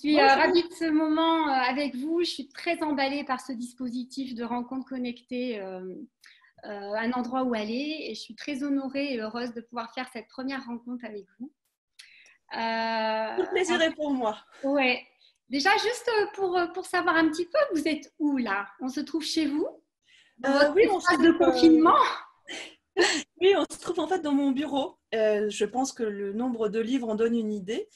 suis ravie de ce moment avec vous. Je suis très emballée par ce dispositif de rencontre connectée, un endroit où aller. Et je suis très honorée et heureuse de pouvoir faire cette première rencontre avec vous. Tout le plaisir est pour moi. Ouais. Déjà, juste pour savoir un petit peu, vous êtes où là? On se trouve chez vous? Dans votre Oui, espace de confinement? oui, on se trouve en fait dans mon bureau. Je pense que le nombre de livres en donne une idée.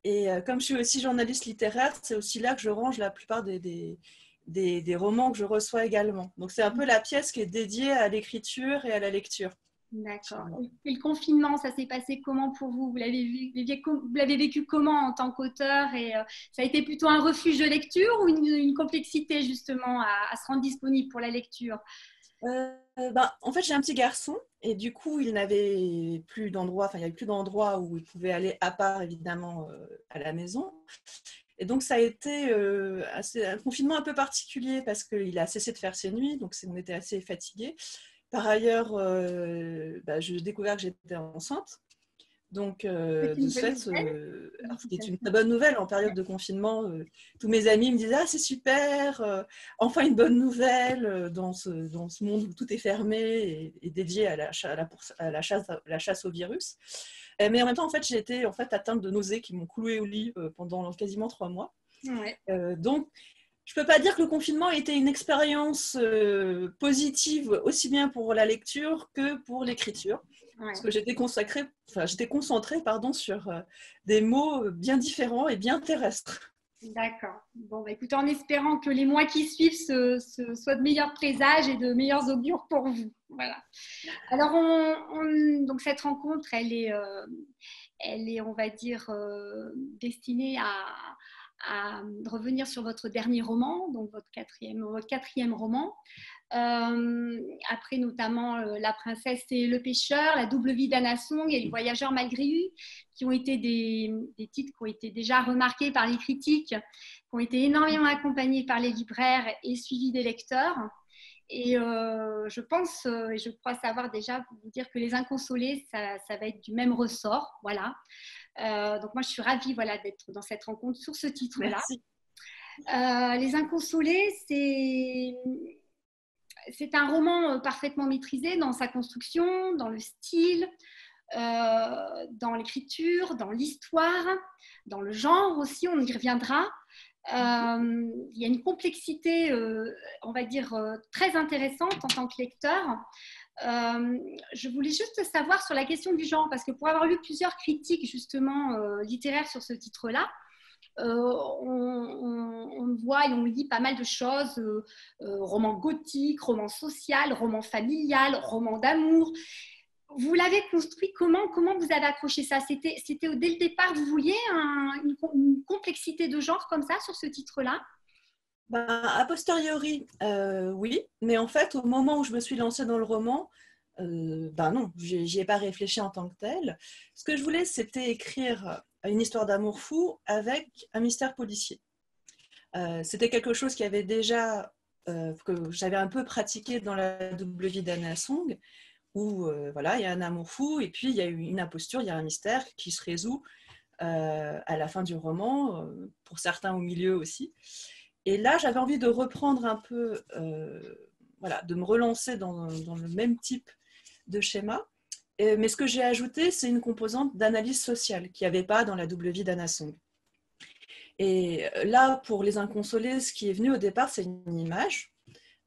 Et comme je suis aussi journaliste littéraire, c'est aussi là que je range la plupart des romans que je reçois également. Donc c'est un peu la pièce qui est dédiée à l'écriture et à la lecture. D'accord. Et le confinement, ça s'est passé comment pour vous? Vous l'avez vécu comment en tant qu'auteur? Et ça a été plutôt un refuge de lecture ou une complexité justement à se rendre disponible pour la lecture? En fait, j'ai un petit garçon et du coup, il n'avait plus d'endroit, enfin, il n'y avait plus d'endroit où il pouvait aller à part évidemment à la maison. Et donc, ça a été un confinement un peu particulier parce qu'il a cessé de faire ses nuits, donc on était assez fatigués. Par ailleurs, j'ai découvert que j'étais enceinte. Donc, C'est de une ce bonne fait, nouvelle. c'était une très bonne nouvelle en période de confinement. Tous mes amis me disaient « Ah, c'est super, enfin une bonne nouvelle dans ce monde où tout est fermé et dédié à la chasse au virus. » Mais en même temps, en fait, j'ai été atteinte de nausées qui m'ont clouée au lit pendant quasiment 3 mois. Ouais. Donc, je ne peux pas dire que le confinement a été une expérience positive aussi bien pour la lecture que pour l'écriture. Ouais. Parce que j'étais concentrée sur des mots bien différents et bien terrestres. D'accord. Bon, bah, écoutez, en espérant que les mois qui suivent soient de meilleurs présages et de meilleurs augures pour vous. Voilà. Alors, donc cette rencontre, elle est, on va dire, destinée à revenir sur votre dernier roman, donc votre quatrième roman. Après notamment La princesse et le pêcheur, La double vie d'Anna Song et Le voyageur malgré lui, qui ont été des titres qui ont été déjà remarqués par les critiques, qui ont été énormément accompagnés par les libraires et suivis des lecteurs. Et je pense, et je crois savoir déjà vous dire que Les Inconsolés, ça va être du même ressort. Voilà. Donc moi, je suis ravie d'être dans cette rencontre sur ce titre-là. Merci. Les Inconsolés, c'est un roman parfaitement maîtrisé dans sa construction, dans le style, dans l'écriture, dans l'histoire, dans le genre aussi, on y reviendra. Il y a une complexité, on va dire, très intéressante en tant que lecteur. Je voulais juste savoir sur la question du genre, parce que pour avoir lu plusieurs critiques justement littéraires sur ce titre-là, on voit et on lit pas mal de choses, roman gothique, roman social, roman familial, roman d'amour. Vous l'avez construit comment? Comment vous avez accroché ça? C'était dès le départ, vous vouliez une complexité de genre comme ça sur ce titre-là? A posteriori, oui, mais en fait, au moment où je me suis lancée dans le roman, non, j'y ai pas réfléchi en tant que tel. Ce que je voulais, c'était écrire une histoire d'amour fou avec un mystère policier. C'était quelque chose qui avait déjà, que j'avais un peu pratiqué dans La double vie d'Anna Song, où il y a un amour fou et puis il y a une imposture, il y a un mystère qui se résout à la fin du roman, pour certains au milieu aussi. Et là, j'avais envie de reprendre un peu, de me relancer dans le même type de schéma. Mais ce que j'ai ajouté, c'est une composante d'analyse sociale qu'il n'y avait pas dans La double vie d'Anna Song. Et là, pour Les Inconsolés, ce qui est venu au départ, c'est une image.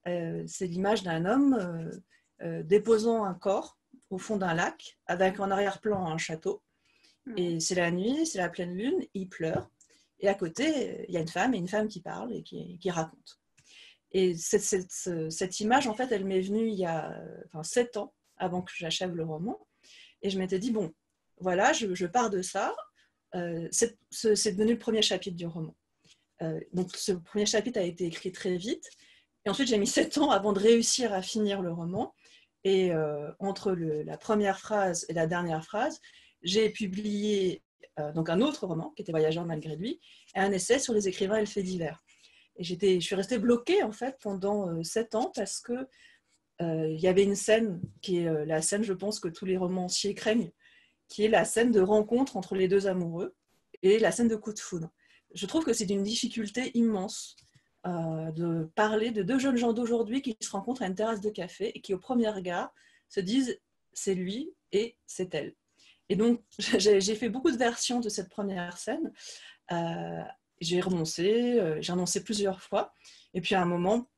C'est l'image d'un homme déposant un corps au fond d'un lac, avec en arrière-plan un château. Et c'est la nuit, c'est la pleine lune, il pleure. Et à côté, il y a une femme qui parle et qui raconte. Et cette image, en fait, elle m'est venue il y a 7 ans, avant que j'achève le roman. Et je m'étais dit, bon, voilà, je pars de ça. C'est devenu le premier chapitre du roman. Donc, ce premier chapitre a été écrit très vite. Et ensuite, j'ai mis 7 ans avant de réussir à finir le roman. Et entre la première phrase et la dernière phrase, j'ai publié donc un autre roman, qui était Voyageur malgré lui, et un essai sur les écrivains et le fait divers. Et je suis restée bloquée en fait pendant 7 ans parce que il y avait une scène qui est la scène, je pense, que tous les romanciers craignent, qui est la scène de rencontre entre les deux amoureux et la scène de coup de foudre. je trouve que c'est une difficulté immense de parler de deux jeunes gens d'aujourd'hui qui se rencontrent à une terrasse de café et qui, au premier regard, se disent c'est lui et c'est elle. Et donc, j'ai fait beaucoup de versions de cette première scène. J'ai renoncé plusieurs fois. Et puis, à un moment,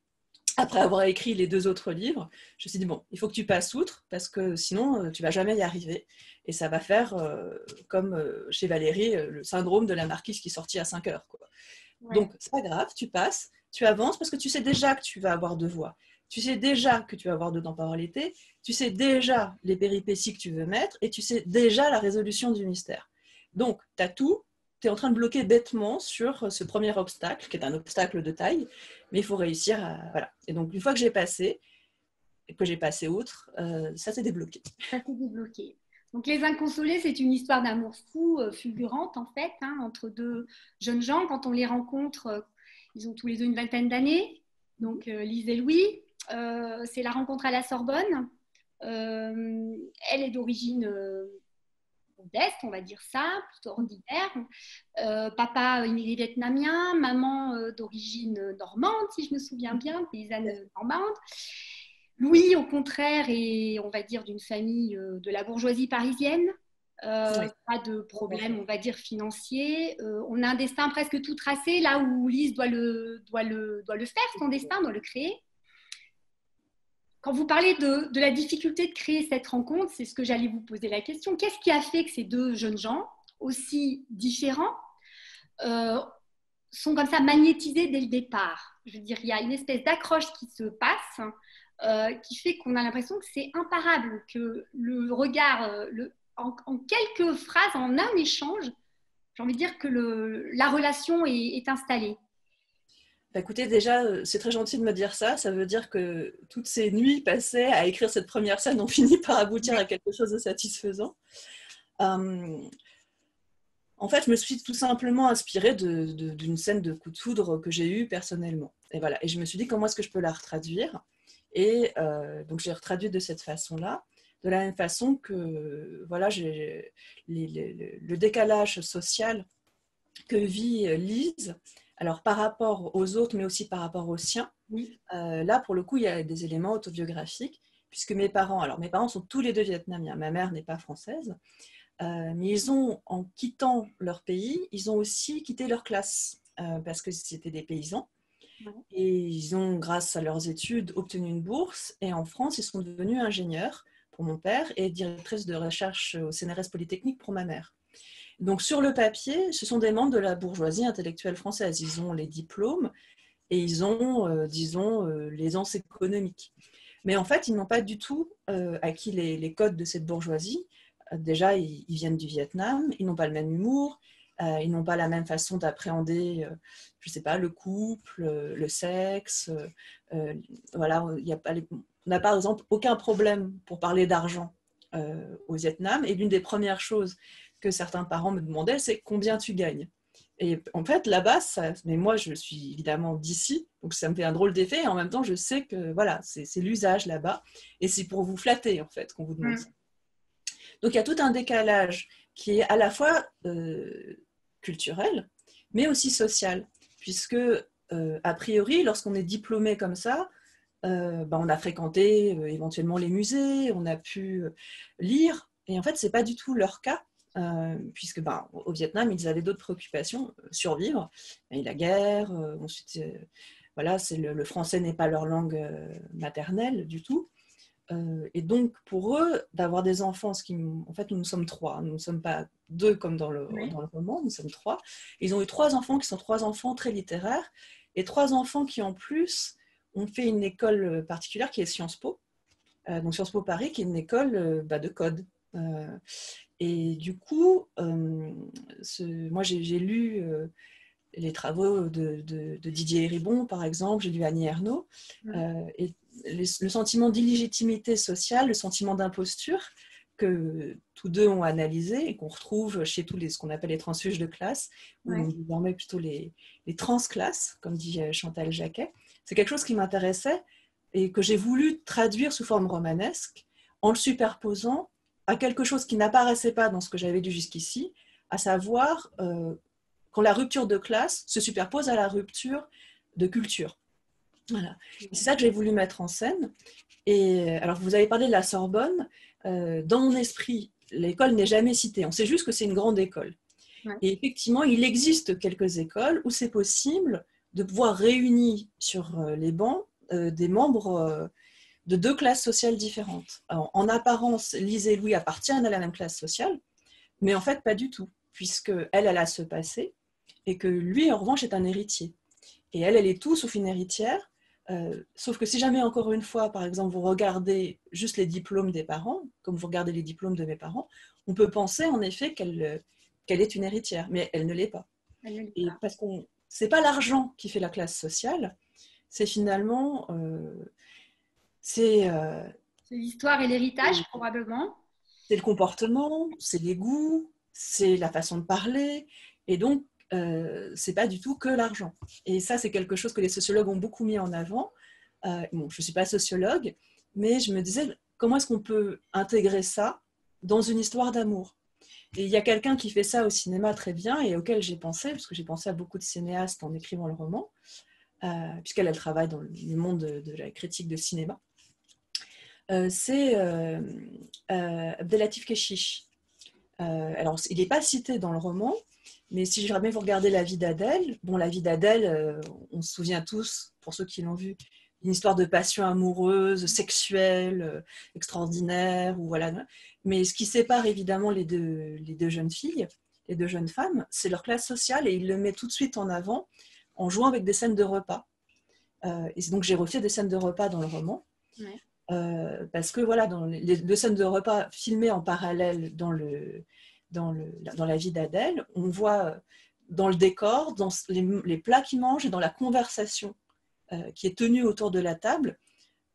après avoir écrit les 2 autres livres, je me suis dit, bon, il faut que tu passes outre, parce que sinon, tu ne vas jamais y arriver. Et ça va faire, comme chez Valérie, le syndrome de la marquise qui est sortie à 5 heures, quoi. Ouais. Donc, c'est pas grave, tu passes, tu avances, parce que tu sais déjà que tu vas avoir 2 voix. Tu sais déjà que tu vas avoir 2 temporalités, tu sais déjà les péripéties que tu veux mettre, et tu sais déjà la résolution du mystère. Donc, tu as tout, tu es en train de bloquer bêtement sur ce premier obstacle, qui est un obstacle de taille, mais il faut réussir à... Voilà. Et donc, une fois que j'ai passé outre, ça s'est débloqué. Ça s'est débloqué. Donc, Les Inconsolés, c'est une histoire d'amour fou, fulgurante en fait, hein, entre 2 jeunes gens. Quand on les rencontre, ils ont tous les 2 une vingtaine d'années. Donc, Lise et Louis, c'est la rencontre à la Sorbonne. Elle est d'origine modeste, on va dire ça, plutôt ordinaire. Papa immigré vietnamien, maman d'origine normande, si je me souviens bien, paysanne normande. Louis, au contraire, est, on va dire, d'une famille de la bourgeoisie parisienne. Oui. Pas de problème, on va dire, financier. On a un destin presque tout tracé, là où Lise doit le faire, son destin, doit le créer. Quand vous parlez de la difficulté de créer cette rencontre, c'est ce que j'allais vous poser la question. Qu'est-ce qui a fait que ces 2 jeunes gens, aussi différents, sont comme ça magnétisés dès le départ? Je veux dire, il y a une espèce d'accroche qui se passe, qui fait qu'on a l'impression que c'est imparable, que le regard, en quelques phrases, en un échange, j'ai envie de dire que la relation est installée. Bah, écoutez, déjà, c'est très gentil de me dire ça. Ça veut dire que toutes ces nuits passées à écrire cette première scène ont fini par aboutir à quelque chose de satisfaisant. En fait, je me suis tout simplement inspirée d'une scène de coup de foudre que j'ai eue personnellement. Et voilà. Et je me suis dit, comment est-ce que je peux la retraduire? Et donc, j'ai retraduit de cette façon-là. De la même façon que voilà, le décalage social que vit Lise, alors par rapport aux autres, mais aussi par rapport aux siens. Oui. Là, pour le coup, il y a des éléments autobiographiques, puisque mes parents sont tous les 2 vietnamiens. Ma mère n'est pas française, mais ils ont, en quittant leur pays, ils ont aussi quitté leur classe, parce que c'était des paysans. Ouais. Et ils ont, grâce à leurs études, obtenu une bourse. Et en France, ils sont devenus ingénieurs pour mon père et directrice de recherche au CNRS Polytechnique pour ma mère. Donc, sur le papier, ce sont des membres de la bourgeoisie intellectuelle française. Ils ont les diplômes et ils ont, disons, l'aisance économique. Mais en fait, ils n'ont pas du tout acquis les codes de cette bourgeoisie. Déjà, ils viennent du Vietnam, ils n'ont pas le même humour, ils n'ont pas la même façon d'appréhender, je ne sais pas, le couple, le sexe. Voilà, on n'a par exemple aucun problème pour parler d'argent au Vietnam. Et l'une des premières choses que certains parents me demandaient, c'est combien tu gagnes. Et en fait, là-bas, mais moi, je suis évidemment d'ici, donc ça me fait un drôle d'effet. Et en même temps, je sais que voilà, c'est l'usage là-bas. Et c'est pour vous flatter, en fait, qu'on vous demande ça. Donc, il y a tout un décalage qui est à la fois culturel, mais aussi social. Puisque, a priori, lorsqu'on est diplômé comme ça, on a fréquenté éventuellement les musées, on a pu lire. Et en fait, ce n'est pas du tout leur cas. Puisque au Vietnam, ils avaient d'autres préoccupations, survivre, et la guerre, ensuite, voilà, le français n'est pas leur langue maternelle du tout. Et donc, pour eux, d'avoir des enfants, en fait, nous sommes 3, nous ne sommes pas 2 comme dans le roman, nous sommes 3. Ils ont eu 3 enfants qui sont 3 enfants très littéraires, et 3 enfants qui, en plus, ont fait une école particulière qui est Sciences Po, donc Sciences Po Paris, qui est une école de code. Et du coup, moi j'ai lu les travaux de Didier Héribon, par exemple, j'ai lu Annie Ernaux, et le sentiment d'illégitimité sociale, le sentiment d'imposture que tous 2 ont analysé et qu'on retrouve chez tous ce qu'on appelle les transfuges de classe, ou désormais plutôt les transclasses, comme dit Chantal Jacquet. C'est quelque chose qui m'intéressait et que j'ai voulu traduire sous forme romanesque en le superposant à quelque chose qui n'apparaissait pas dans ce que j'avais lu jusqu'ici, à savoir quand la rupture de classe se superpose à la rupture de culture. Voilà. C'est ça que j'ai voulu mettre en scène. Et alors, vous avez parlé de la Sorbonne. Dans mon esprit, l'école n'est jamais citée. On sait juste que c'est une grande école. Ouais. Et effectivement, il existe quelques écoles où c'est possible de pouvoir réunir sur les bancs des membres de deux classes sociales différentes. Alors, en apparence, Lise et Louis appartiennent à la même classe sociale, mais en fait, pas du tout, puisque elle a ce passé, et que lui, en revanche, est un héritier. Et elle est tout sauf une héritière, sauf que si jamais, encore une fois, par exemple, vous regardez juste les diplômes des parents, comme vous regardez les diplômes de mes parents, on peut penser en effet qu'elle est une héritière, mais elle ne l'est pas. Et parce que c'est pas l'argent qui fait la classe sociale, c'est finalement... c'est l'histoire et l'héritage, probablement. C'est le comportement, c'est les goûts, c'est la façon de parler, et donc c'est pas du tout que l'argent. Et ça, c'est quelque chose que les sociologues ont beaucoup mis en avant. Bon, je suis pas sociologue, mais je me disais, comment est-ce qu'on peut intégrer ça dans une histoire d'amour? Et il y a quelqu'un qui fait ça au cinéma très bien, et auquel j'ai pensé, parce que j'ai pensé à beaucoup de cinéastes en écrivant le roman, puisqu'elle travaille dans le monde de la critique de cinéma. C'est Abdelatif Kechiche. Alors, il n'est pas cité dans le roman, mais si jamais vous regardez La vie d'Adèle, bon, La vie d'Adèle, on se souvient tous, pour ceux qui l'ont vu, une histoire de passion amoureuse, sexuelle, extraordinaire, ou voilà. Mais ce qui sépare évidemment les deux jeunes filles, les deux jeunes femmes, c'est leur classe sociale, et il le met tout de suite en avant en jouant avec des scènes de repas. Et donc j'ai refait des scènes de repas dans le roman. Ouais. Parce que voilà, dans les deux scènes de repas filmées en parallèle dans la vie d'Adèle, on voit dans le décor, dans les plats qu'ils mangent et dans la conversation qui est tenue autour de la table,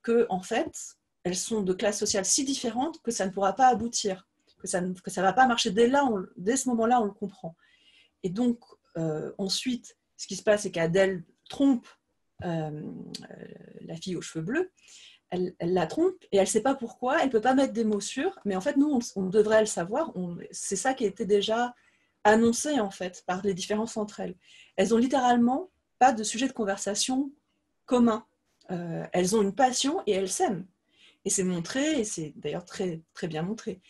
que en fait, elles sont de classes sociales si différentes que ça ne pourra pas aboutir, que ça ne va pas marcher. Dès ce moment-là, on le comprend. Et donc, ensuite, ce qui se passe, c'est qu'Adèle trompe la fille aux cheveux bleus. Elle la trompe et elle ne sait pas pourquoi, elle ne peut pas mettre des mots sûrs, mais en fait, nous, on devrait le savoir. C'est ça qui a été déjà annoncé, en fait, par les différences entre elles. Elles n'ont littéralement pas de sujet de conversation commun. Elles ont une passion et elles s'aiment. Et c'est montré, et c'est d'ailleurs très, très bien montré.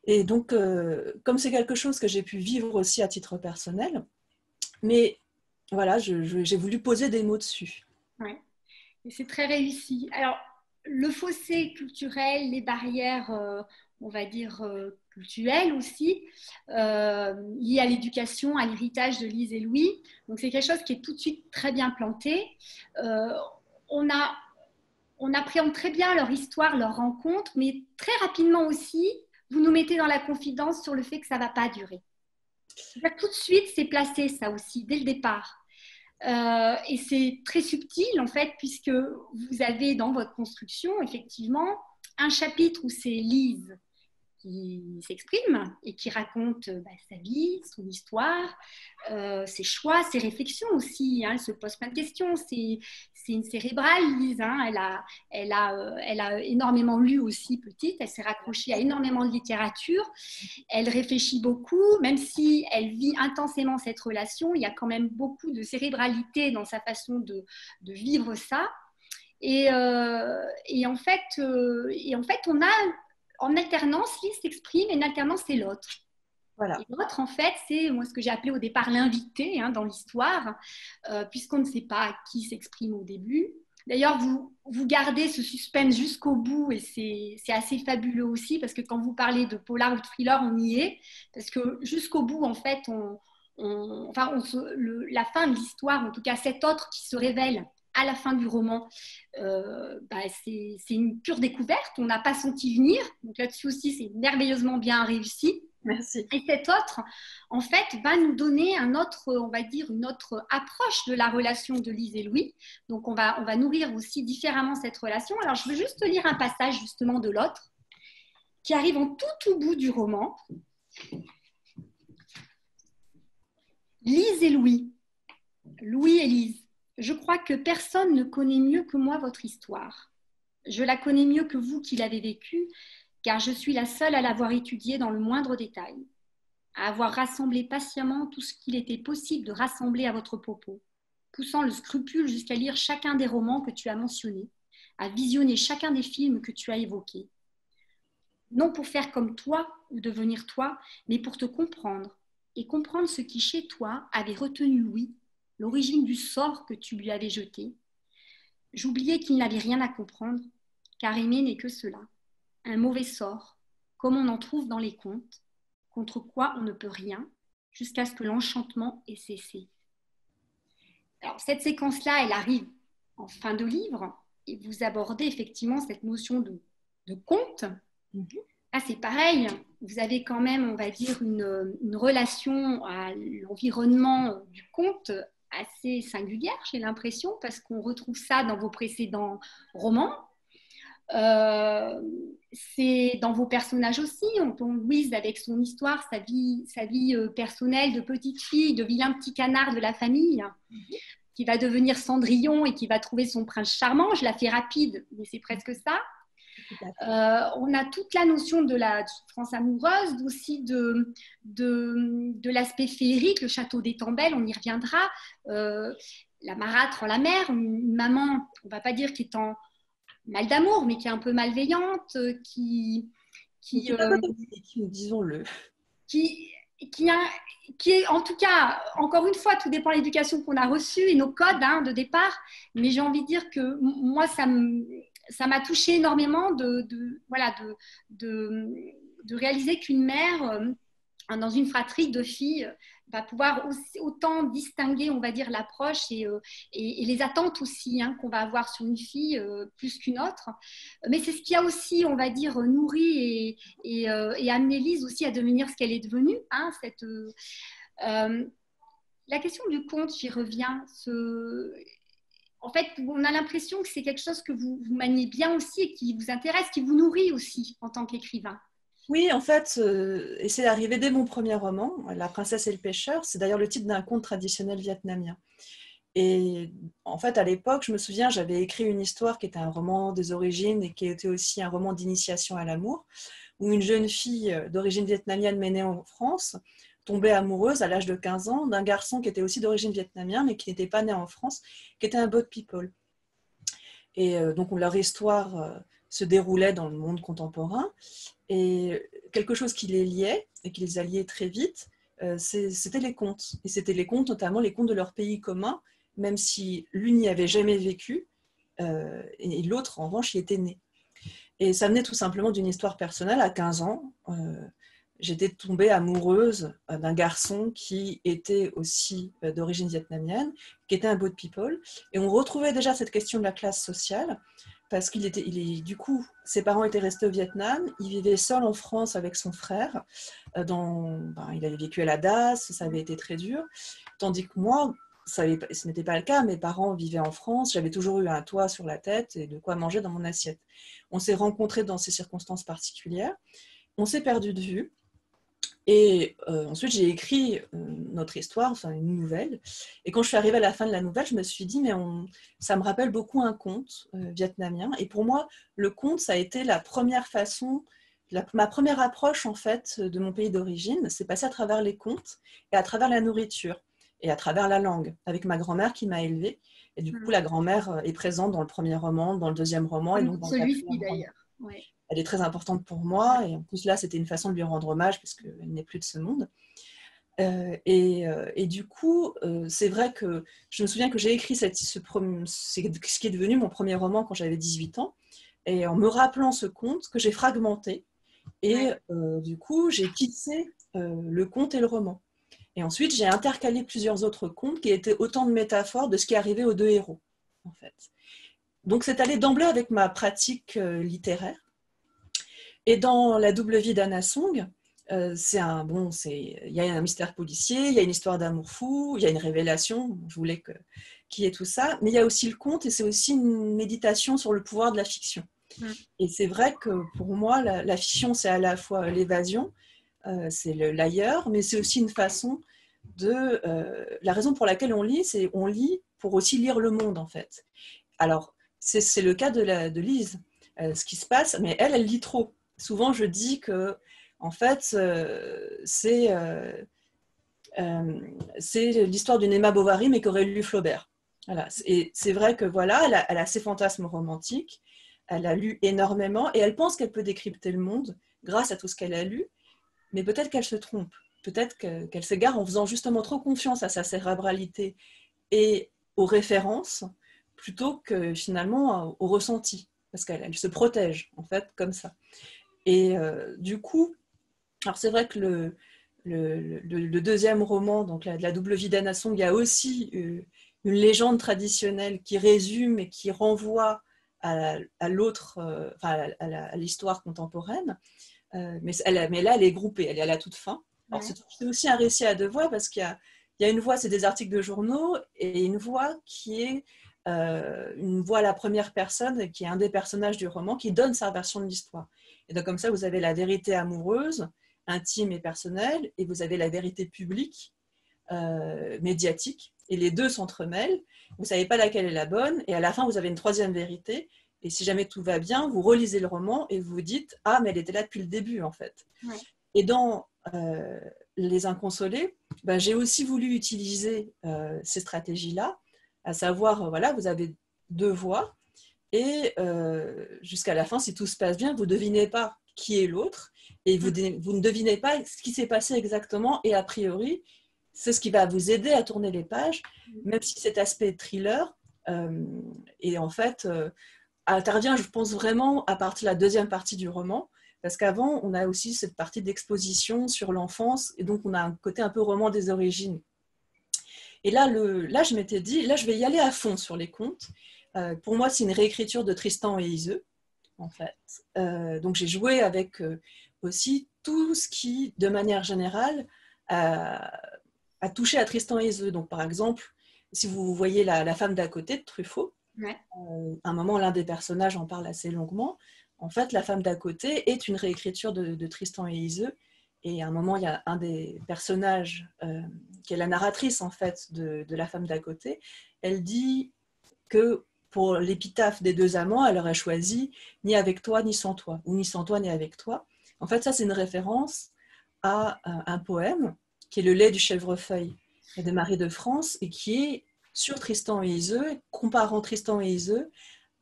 Et donc, comme c'est quelque chose que j'ai pu vivre aussi à titre personnel, mais voilà, j'ai voulu poser des mots dessus. Oui, et c'est très réussi. Alors, le fossé culturel, les barrières, on va dire, culturelles aussi, liées à l'éducation, à l'héritage de Lise et Louis. Donc, c'est quelque chose qui est tout de suite très bien planté. On appréhende très bien leur histoire, leur rencontre, mais très rapidement aussi, vous nous mettez dans la confidence sur le fait que ça ne va pas durer. Tout de suite, c'est placé ça aussi, dès le départ. Et c'est très subtil en fait, puisque vous avez dans votre construction effectivement un chapitre où c'est Lise qui s'exprime et qui raconte sa vie, son histoire, ses choix, ses réflexions aussi. Hein. Elle se pose plein de questions. C'est une cérébrale, Lise. Hein. Elle a énormément lu aussi petite. Elle s'est raccrochée à énormément de littérature. Elle réfléchit beaucoup, même si elle vit intensément cette relation. Il y a quand même beaucoup de cérébralité dans sa façon de vivre ça. Et en fait, on a en alternance, Lise s'exprime et en alternance, c'est l'autre. Voilà. Et l'autre, en fait, c'est moi ce que j'ai appelé au départ l'invité dans l'histoire, puisqu'on ne sait pas qui s'exprime au début. D'ailleurs, vous gardez ce suspense jusqu'au bout et c'est assez fabuleux aussi, parce que quand vous parlez de polar ou de thriller, on y est, parce que jusqu'au bout, en fait, la fin de l'histoire, en tout cas cet autre qui se révèle à la fin du roman, c'est une pure découverte. On n'a pas senti venir. Donc là-dessus aussi, c'est merveilleusement bien réussi. Merci. Et cet autre, en fait, va nous donner une autre approche de la relation de Lise et Louis. Donc on va nourrir aussi différemment cette relation. Alors je veux juste lire un passage justement de l'autre qui arrive en tout au bout du roman. Lise et Louis. Louis et Lise. Je crois que personne ne connaît mieux que moi votre histoire. Je la connais mieux que vous qui l'avez vécue, car je suis la seule à l'avoir étudiée dans le moindre détail. à avoir rassemblé patiemment tout ce qu'il était possible de rassembler à votre propos, poussant le scrupule jusqu'à lire chacun des romans que tu as mentionnés, à visionner chacun des films que tu as évoqués. Non pour faire comme toi ou devenir toi, mais pour te comprendre et comprendre ce qui chez toi avait retenu Louis, l'origine du sort que tu lui avais jeté. J'oubliais qu'il n'avait rien à comprendre, car aimer n'est que cela, un mauvais sort, comme on en trouve dans les contes, contre quoi on ne peut rien, jusqu'à ce que l'enchantement ait cessé. Alors, cette séquence-là, elle arrive en fin de livre, et vous abordez effectivement cette notion de conte. Là, c'est pareil, vous avez quand même, on va dire, une relation à l'environnement du conte assez singulière, j'ai l'impression, parce qu'on retrouve ça dans vos précédents romans. C'est dans vos personnages aussi. On tombe Louise avec son histoire, sa vie personnelle de petite fille, de vilain petit canard de la famille, qui va devenir Cendrillon et qui va trouver son prince charmant. Je la fais rapide, mais c'est presque ça. On a toute la notion de la souffrance amoureuse, aussi de l'aspect féerique, le château d'Étambel, on y reviendra. La marâtre en la mer, une maman, on ne va pas dire qui est en mal d'amour, mais qui est un peu malveillante, disons-le. Qui est, en tout cas, encore une fois, tout dépend de l'éducation qu'on a reçue et nos codes de départ, mais j'ai envie de dire que moi, ça m'a touchée énormément de réaliser qu'une mère, dans une fratrie de filles, va pouvoir autant distinguer, on va dire, l'approche et les attentes aussi qu'on va avoir sur une fille plus qu'une autre. Mais c'est ce qui a aussi, on va dire, nourri et amené Lise aussi à devenir ce qu'elle est devenue. La question du conte, j'y reviens. En fait, on a l'impression que c'est quelque chose que vous maniez bien aussi et qui vous intéresse, qui vous nourrit aussi en tant qu'écrivain. Oui, en fait, et c'est arrivé dès mon premier roman, La princesse et le pêcheur. C'est d'ailleurs le titre d'un conte traditionnel vietnamien. Et en fait, à l'époque, je me souviens, j'avais écrit une histoire qui était un roman des origines et qui était aussi un roman d'initiation à l'amour, où une jeune fille d'origine vietnamienne née en France tombait amoureuse à l'âge de 15 ans d'un garçon qui était aussi d'origine vietnamienne mais qui n'était pas né en France, qui était un boat people. Et donc leur histoire se déroulait dans le monde contemporain. Et quelque chose qui les liait et qui les alliait très vite, c'était les contes. Et c'était les contes, notamment les contes de leur pays commun, même si l'une n'y avait jamais vécu et l'autre, en revanche, y était née. Et ça venait tout simplement d'une histoire personnelle. À 15 ans, j'étais tombée amoureuse d'un garçon qui était aussi d'origine vietnamienne, qui était un boat people. Et on retrouvait déjà cette question de la classe sociale, parce du coup, ses parents étaient restés au Vietnam, il vivait seul en France avec son frère, il avait vécu à la DAS, ça avait été très dur, tandis que moi, ce n'était pas le cas, mes parents vivaient en France, j'avais toujours eu un toit sur la tête et de quoi manger dans mon assiette. On s'est rencontrés dans ces circonstances particulières, on s'est perdu de vue, et ensuite j'ai écrit notre histoire, enfin une nouvelle, et quand je suis arrivée à la fin de la nouvelle, je me suis dit, mais ça me rappelle beaucoup un conte vietnamien, et pour moi, le conte, ça a été la première façon, ma première approche en fait de mon pays d'origine, c'est passé à travers les contes, et à travers la nourriture, et à travers la langue, avec ma grand-mère qui m'a élevée, et du coup la grand-mère est présente dans le premier roman, dans le deuxième roman, et donc dans celui-ci d'ailleurs. Ouais. Elle est très importante pour moi, et en plus là c'était une façon de lui rendre hommage parce qu'elle n'est plus de ce monde. Et du coup, c'est vrai que je me souviens que j'ai écrit ce qui est devenu mon premier roman quand j'avais 18 ans, et en me rappelant ce conte que j'ai fragmenté, et du coup j'ai tissé le conte et le roman. Et ensuite j'ai intercalé plusieurs autres contes qui étaient autant de métaphores de ce qui arrivait aux deux héros, en fait. Donc c'est allé d'emblée avec ma pratique littéraire. Et dans La double vie d'Anna Song, il y a un mystère policier, il y a une histoire d'amour fou, il y a une révélation, je voulais qu'il y ait tout ça, mais il y a aussi le conte et c'est aussi une méditation sur le pouvoir de la fiction. Et c'est vrai que pour moi, la fiction, c'est à la fois l'évasion, c'est l'ailleurs, mais c'est aussi une façon la raison pour laquelle on lit, c'est on lit pour aussi lire le monde, en fait. Alors, c'est le cas de Lise. Ce qui se passe, mais elle lit trop. Souvent, je dis que, En fait, c'est l'histoire d'une Emma Bovary, mais qu'aurait lu Flaubert. Voilà. Et c'est vrai que voilà, elle a ses fantasmes romantiques, elle a lu énormément, et elle pense qu'elle peut décrypter le monde grâce à tout ce qu'elle a lu, mais peut-être qu'elle se trompe, peut-être qu'elle s'égare en faisant justement trop confiance à sa cérébralité et aux références, plutôt que finalement au ressenti, parce qu'elle se protège, en fait, comme ça. Et du coup, alors c'est vrai que le deuxième roman, donc la double vie d'Anna Song, il y a aussi une légende traditionnelle qui résume et qui renvoie à l'autre, à l'histoire contemporaine. Mais là, elle est groupée, elle est à la toute fin. Alors, c'est aussi un récit à deux voix parce qu'il y a une voix, c'est des articles de journaux, et une voix qui est une voix à la première personne, qui est un des personnages du roman, qui donne sa version de l'histoire. Et donc, comme ça, vous avez la vérité amoureuse, intime et personnelle, et vous avez la vérité publique, médiatique, et les deux s'entremêlent. Vous ne savez pas laquelle est la bonne, et à la fin, vous avez une troisième vérité. Et si jamais tout va bien, vous relisez le roman et vous vous dites « Ah, mais elle était là depuis le début, en fait. Ouais. » Et dans Les Inconsolés, ben, j'ai aussi voulu utiliser ces stratégies-là, à savoir, voilà, vous avez deux voix, et jusqu'à la fin, si tout se passe bien, vous ne devinez pas qui est l'autre, et vous ne devinez pas ce qui s'est passé exactement, et a priori, c'est ce qui va vous aider à tourner les pages, même si cet aspect thriller est en fait... intervient, je pense, vraiment à partir de la deuxième partie du roman, parce qu'avant, on a aussi cette partie d'exposition sur l'enfance, et donc on a un côté un peu roman des origines. Et là, je m'étais dit, là, je vais y aller à fond sur les contes. Pour moi, c'est une réécriture de Tristan et Iseult, en fait. Donc, j'ai joué avec aussi tout ce qui, de manière générale, a touché à Tristan et Iseult. Donc, par exemple, si vous voyez la femme d'à côté de Truffaut, ouais. À un moment, l'un des personnages en parle assez longuement. En fait, la femme d'à côté est une réécriture de Tristan et Iseult. Et à un moment, il y a un des personnages, qui est la narratrice en fait de la femme d'à côté. Elle dit que pour l'épitaphe des deux amants, elle aurait choisi « ni avec toi, ni sans toi », ou « ni sans toi, ni avec toi ». En fait, ça, c'est une référence à un poème qui est « Le lait du chèvrefeuille » de Marie de France, et qui est sur Tristan et Iseult, comparant Tristan et Iseult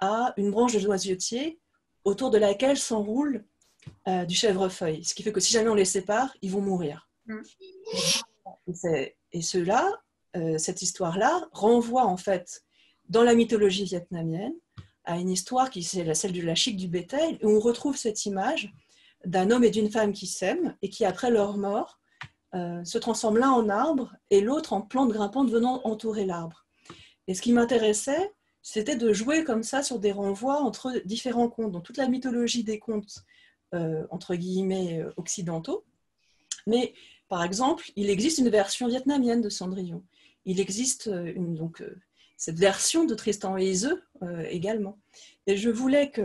à une branche de noisetier autour de laquelle s'enroule du chèvrefeuille. Ce qui fait que si jamais on les sépare, ils vont mourir. Et cette histoire-là renvoie en fait dans la mythologie vietnamienne à une histoire qui c'est celle de la chique du bétail, où on retrouve cette image d'un homme et d'une femme qui s'aiment et qui, après leur mort, se transforment l'un en arbre et l'autre en plante grimpante venant entourer l'arbre. Et ce qui m'intéressait, c'était de jouer comme ça sur des renvois entre différents contes, donc toute la mythologie des contes entre guillemets occidentaux. Mais par exemple, il existe une version vietnamienne de Cendrillon. Il existe cette version de Tristan et Iseult également. Et je voulais que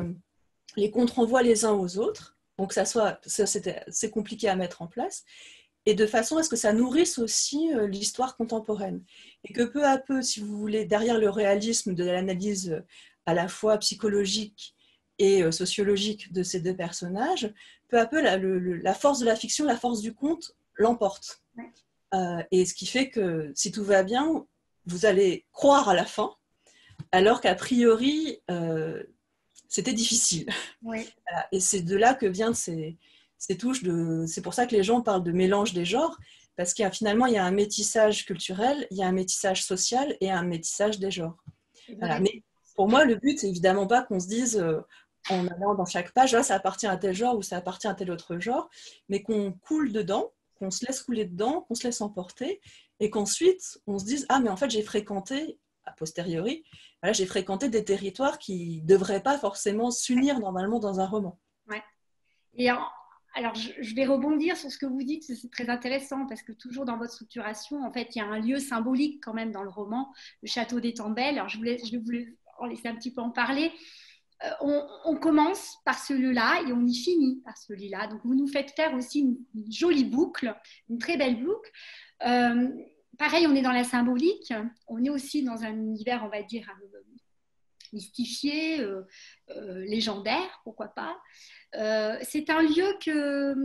les contes renvoient les uns aux autres, donc c'est compliqué à mettre en place, et de façon à ce que ça nourrisse aussi l'histoire contemporaine. Et que peu à peu, si vous voulez, derrière le réalisme de l'analyse à la fois psychologique et sociologique de ces deux personnages, peu à peu, la force de la fiction, la force du conte l'emporte. Ouais. Et ce qui fait que, si tout va bien, vous allez croire à la fin, alors qu'a priori, c'était difficile. Ouais. Et c'est de là que viennent ces touches c'est pour ça que les gens parlent de mélange des genres, parce finalement, il y a un métissage culturel, il y a un métissage social et un métissage des genres. Voilà. Mais pour moi, le but, c'est évidemment pas qu'on se dise, en allant dans chaque page, là, ça appartient à tel genre ou ça appartient à tel autre genre, mais qu'on coule dedans, qu'on se laisse couler dedans, qu'on se laisse emporter, et qu'ensuite, on se dise, ah, mais en fait, j'ai fréquenté, a posteriori, voilà, j'ai fréquenté des territoires qui ne devraient pas forcément s'unir normalement dans un roman. Ouais. Et alors, je vais rebondir sur ce que vous dites, c'est très intéressant, parce que toujours dans votre structuration, en fait, il y a un lieu symbolique quand même dans le roman, le château d'Étambel. Alors, je vais vous laisser un petit peu en parler. On commence par ce lieu-là et on y finit par ce lieu-là. Donc, vous nous faites faire aussi une jolie boucle, une très belle boucle. Pareil, on est dans la symbolique. On est aussi dans un univers, on va dire, mystifié, légendaire, pourquoi pas. C'est un lieu que...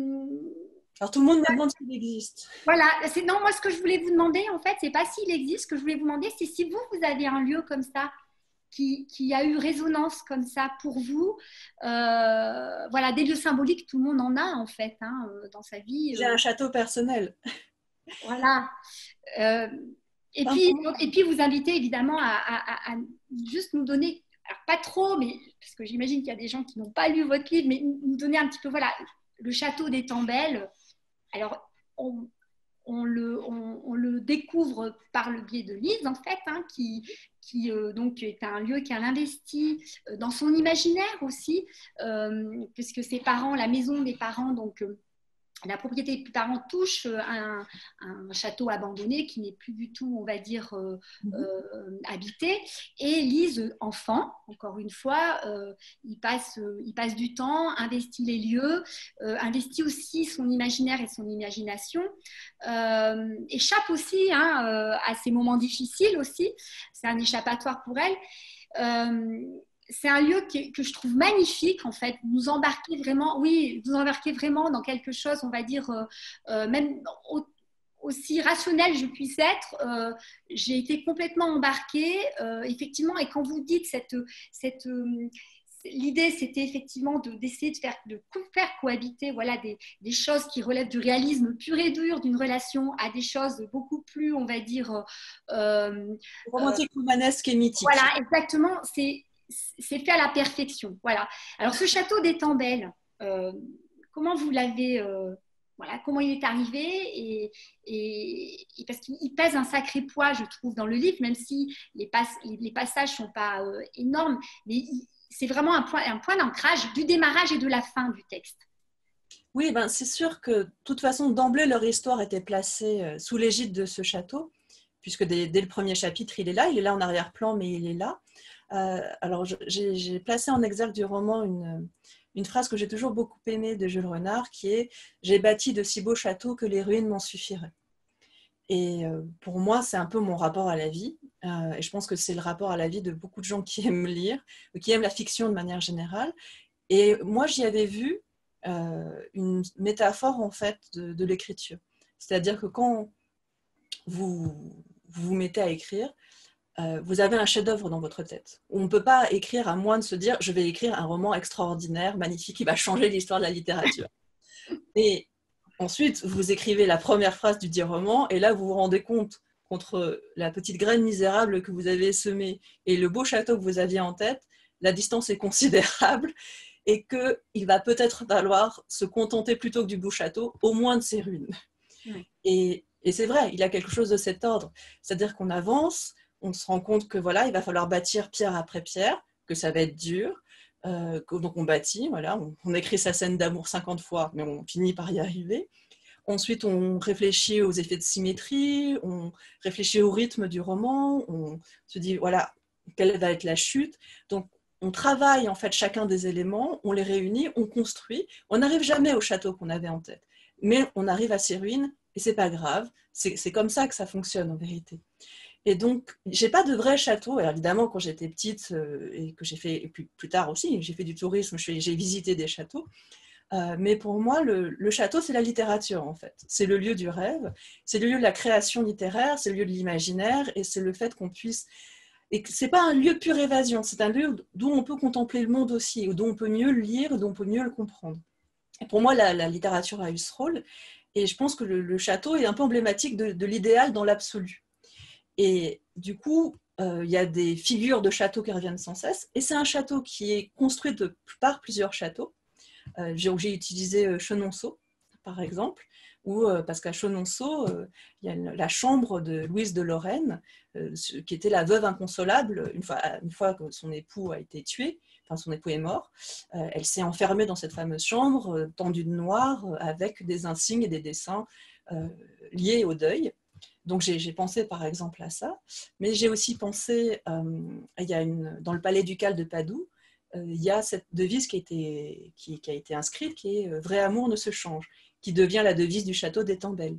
Alors tout le monde me demande s'il existe. Voilà, non, moi ce que je voulais vous demander, en fait, c'est pas s'il existe, ce que je voulais vous demander, c'est si vous avez un lieu comme ça, qui a eu résonance comme ça pour vous. Voilà, des lieux symboliques, tout le monde en a en fait hein, dans sa vie. J'ai un château personnel. Voilà. Euh, et puis vous invitez évidemment à juste nous donner, alors pas trop, mais parce que j'imagine qu'il y a des gens qui n'ont pas lu votre livre, mais nous donner un petit peu, voilà, le château d'Étambel. Alors, on le découvre par le biais de Lise, en fait, hein, qui donc est un lieu qu'elle investit dans son imaginaire aussi, puisque ses parents, la maison des parents, donc la propriété des parents touche un château abandonné qui n'est plus du tout, on va dire, habité. Et Lise, enfant, encore une fois, il passe du temps, investit les lieux, investit aussi son imaginaire et son imagination, échappe aussi hein, à ces moments difficiles aussi. C'est un échappatoire pour elle. C'est un lieu que je trouve magnifique, en fait. Vous embarquez vraiment dans quelque chose, on va dire, même aussi rationnel je puisse être. J'ai été complètement embarquée, effectivement. Et quand vous dites l'idée, c'était effectivement d'essayer de faire cohabiter voilà, des choses qui relèvent du réalisme pur et dur d'une relation à des choses beaucoup plus, on va dire... romantique, romanesque et mythique. Voilà, exactement. C'est fait à la perfection. Voilà. Alors, ce château d'Étambel, comment vous l'avez... voilà, comment il est arrivé et parce qu'il pèse un sacré poids, je trouve, dans le livre, même si les passages ne sont pas énormes, mais c'est vraiment un point d'ancrage du démarrage et de la fin du texte. Oui, ben, c'est sûr que de toute façon, d'emblée, leur histoire était placée sous l'égide de ce château, puisque dès le premier chapitre, il est là en arrière-plan, mais il est là. Alors, j'ai placé en exergue du roman une phrase que j'ai toujours beaucoup aimée de Jules Renard, qui est « J'ai bâti de si beaux châteaux que les ruines m'en suffiraient ». Et pour moi, c'est un peu mon rapport à la vie. Et je pense que c'est le rapport à la vie de beaucoup de gens qui aiment lire, qui aiment la fiction de manière générale. Et moi, j'y avais vu une métaphore, en fait, de l'écriture. C'est-à-dire que quand vous vous mettez à écrire, vous avez un chef-d'œuvre dans votre tête. On ne peut pas écrire à moins de se dire « je vais écrire un roman extraordinaire, magnifique, qui va changer l'histoire de la littérature ». Et ensuite, vous écrivez la première phrase du dit roman, et là, vous vous rendez compte qu'entre la petite graine misérable que vous avez semée et le beau château que vous aviez en tête, la distance est considérable, et qu'il va peut-être falloir se contenter plutôt que du beau château, au moins de ses ruines. Oui. Et c'est vrai, il y a quelque chose de cet ordre. C'est-à-dire qu'on avance, on se rend compte que voilà, il va falloir bâtir pierre après pierre, que ça va être dur. Donc on bâtit, voilà, on écrit sa scène d'amour 50 fois, mais on finit par y arriver. Ensuite, on réfléchit aux effets de symétrie, on réfléchit au rythme du roman, on se dit, voilà, quelle va être la chute. Donc, on travaille en fait chacun des éléments, on les réunit, on construit. On n'arrive jamais au château qu'on avait en tête, mais on arrive à ses ruines et c'est pas grave. C'est comme ça que ça fonctionne en vérité. Et donc, j'ai pas de vrai château. Alors évidemment, quand j'étais petite et que j'ai fait, et puis plus tard aussi, j'ai fait du tourisme, j'ai visité des châteaux. Mais pour moi, le château, c'est la littérature en fait. C'est le lieu du rêve, c'est le lieu de la création littéraire, c'est le lieu de l'imaginaire, et c'est le fait qu'on puisse. Et c'est pas un lieu de pure évasion, c'est un lieu d'où on peut contempler le monde aussi, d'où on peut mieux le lire, d'où on peut mieux le comprendre. Et pour moi, la littérature a eu ce rôle, et je pense que le château est un peu emblématique de l'idéal dans l'absolu. Et du coup, il y a des figures de châteaux qui reviennent sans cesse, et c'est un château qui est construit par plusieurs châteaux. J'ai utilisé Chenonceau, par exemple, parce qu'à Chenonceau, il y a la chambre de Louise de Lorraine, qui était la veuve inconsolable, une fois que son époux a été tué, enfin son époux est mort, elle s'est enfermée dans cette fameuse chambre, tendue de noir, avec des insignes et des dessins liés au deuil. Donc j'ai pensé par exemple à ça, mais j'ai aussi pensé, dans le palais ducal de Padoue, il y a cette devise qui a été inscrite, qui est « Vrai amour ne se change ». qui devient la devise du château d'Étambel.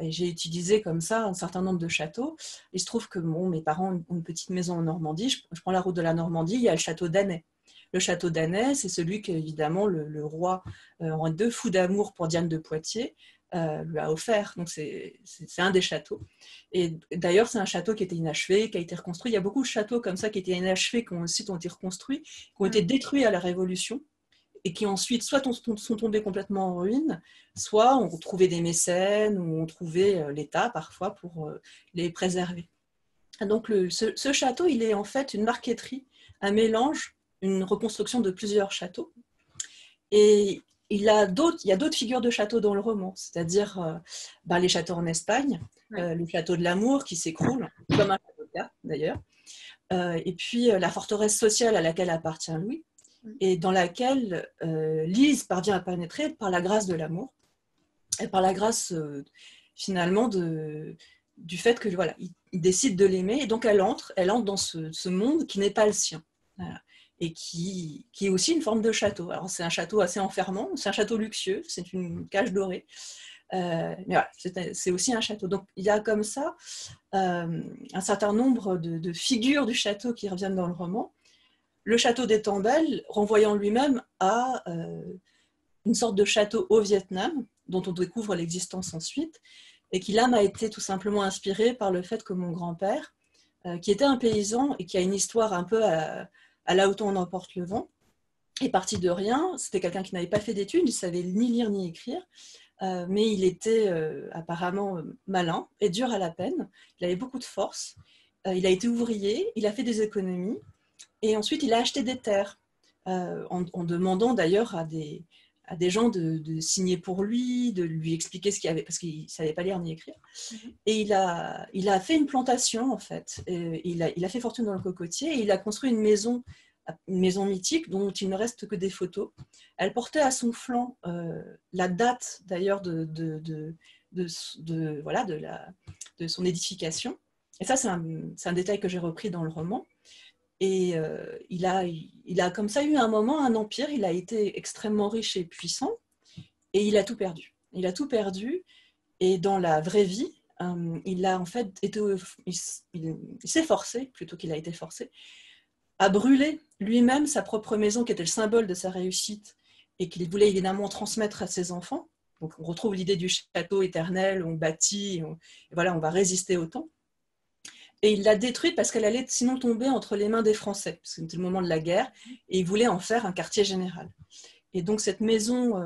Et j'ai utilisé comme ça un certain nombre de châteaux. Il se trouve que mes parents ont une petite maison en Normandie. Je prends la route de la Normandie, il y a le château d'Annay. Le château d'Annay, c'est celui que, évidemment, le roi, en deux fous d'amour pour Diane de Poitiers, lui a offert. Donc, c'est un des châteaux. Et d'ailleurs, c'est un château qui était inachevé, qui a été reconstruit. Il y a beaucoup de châteaux comme ça qui étaient inachevés, qui ensuite ont été reconstruits, qui ont été détruits à la Révolution, et qui ensuite soit sont tombés complètement en ruine, soit ont trouvé des mécènes, ou ont trouvé l'État parfois pour les préserver. Donc ce château, il est en fait une marqueterie, un mélange, une reconstruction de plusieurs châteaux. Et il y a d'autres figures de châteaux dans le roman, c'est-à-dire les châteaux en Espagne, le château de l'Amour qui s'écroule, comme un château de cartes d'ailleurs, et puis la forteresse sociale à laquelle appartient Louis, et dans laquelle Lise parvient à pénétrer par la grâce de l'amour, et par la grâce finalement du fait que voilà, il décide de l'aimer, et donc elle entre dans ce monde qui n'est pas le sien, voilà, et qui est aussi une forme de château. Alors c'est un château assez enfermant, c'est un château luxueux, c'est une cage dorée, mais voilà, c'est aussi un château. Donc il y a comme ça un certain nombre de figures du château qui reviennent dans le roman. Le château d'Étambel, renvoyant lui-même à une sorte de château au Vietnam, dont on découvre l'existence ensuite, et qui là m'a été tout simplement inspiré par le fait que mon grand-père, qui était un paysan et qui a une histoire un peu à là où on emporte le vent, est parti de rien. C'était quelqu'un qui n'avait pas fait d'études, il ne savait ni lire ni écrire, mais il était apparemment malin et dur à la peine. Il avait beaucoup de force. Il a été ouvrier, il a fait des économies. Et ensuite, il a acheté des terres, en demandant d'ailleurs à des gens de signer pour lui, de lui expliquer ce qu'il y avait, parce qu'il ne savait pas lire ni écrire. Et il a fait une plantation, en fait. Et il a fait fortune dans le cocotier, et il a construit une maison mythique dont il ne reste que des photos. Elle portait à son flanc la date, d'ailleurs, de son édification. Et ça, c'est un détail que j'ai repris dans le roman. Et il a comme ça eu un moment, un empire, il a été extrêmement riche et puissant, et il a tout perdu. Il a tout perdu, et dans la vraie vie, il a en fait il s'est forcé, plutôt qu'il a été forcé, à brûler lui-même sa propre maison, qui était le symbole de sa réussite, et qu'il voulait évidemment transmettre à ses enfants. Donc on retrouve l'idée du château éternel, on bâtit, et voilà, on va résister au temps. Et il l'a détruite parce qu'elle allait sinon tomber entre les mains des Français, parce que c'était le moment de la guerre, et il voulait en faire un quartier général. Et donc cette maison,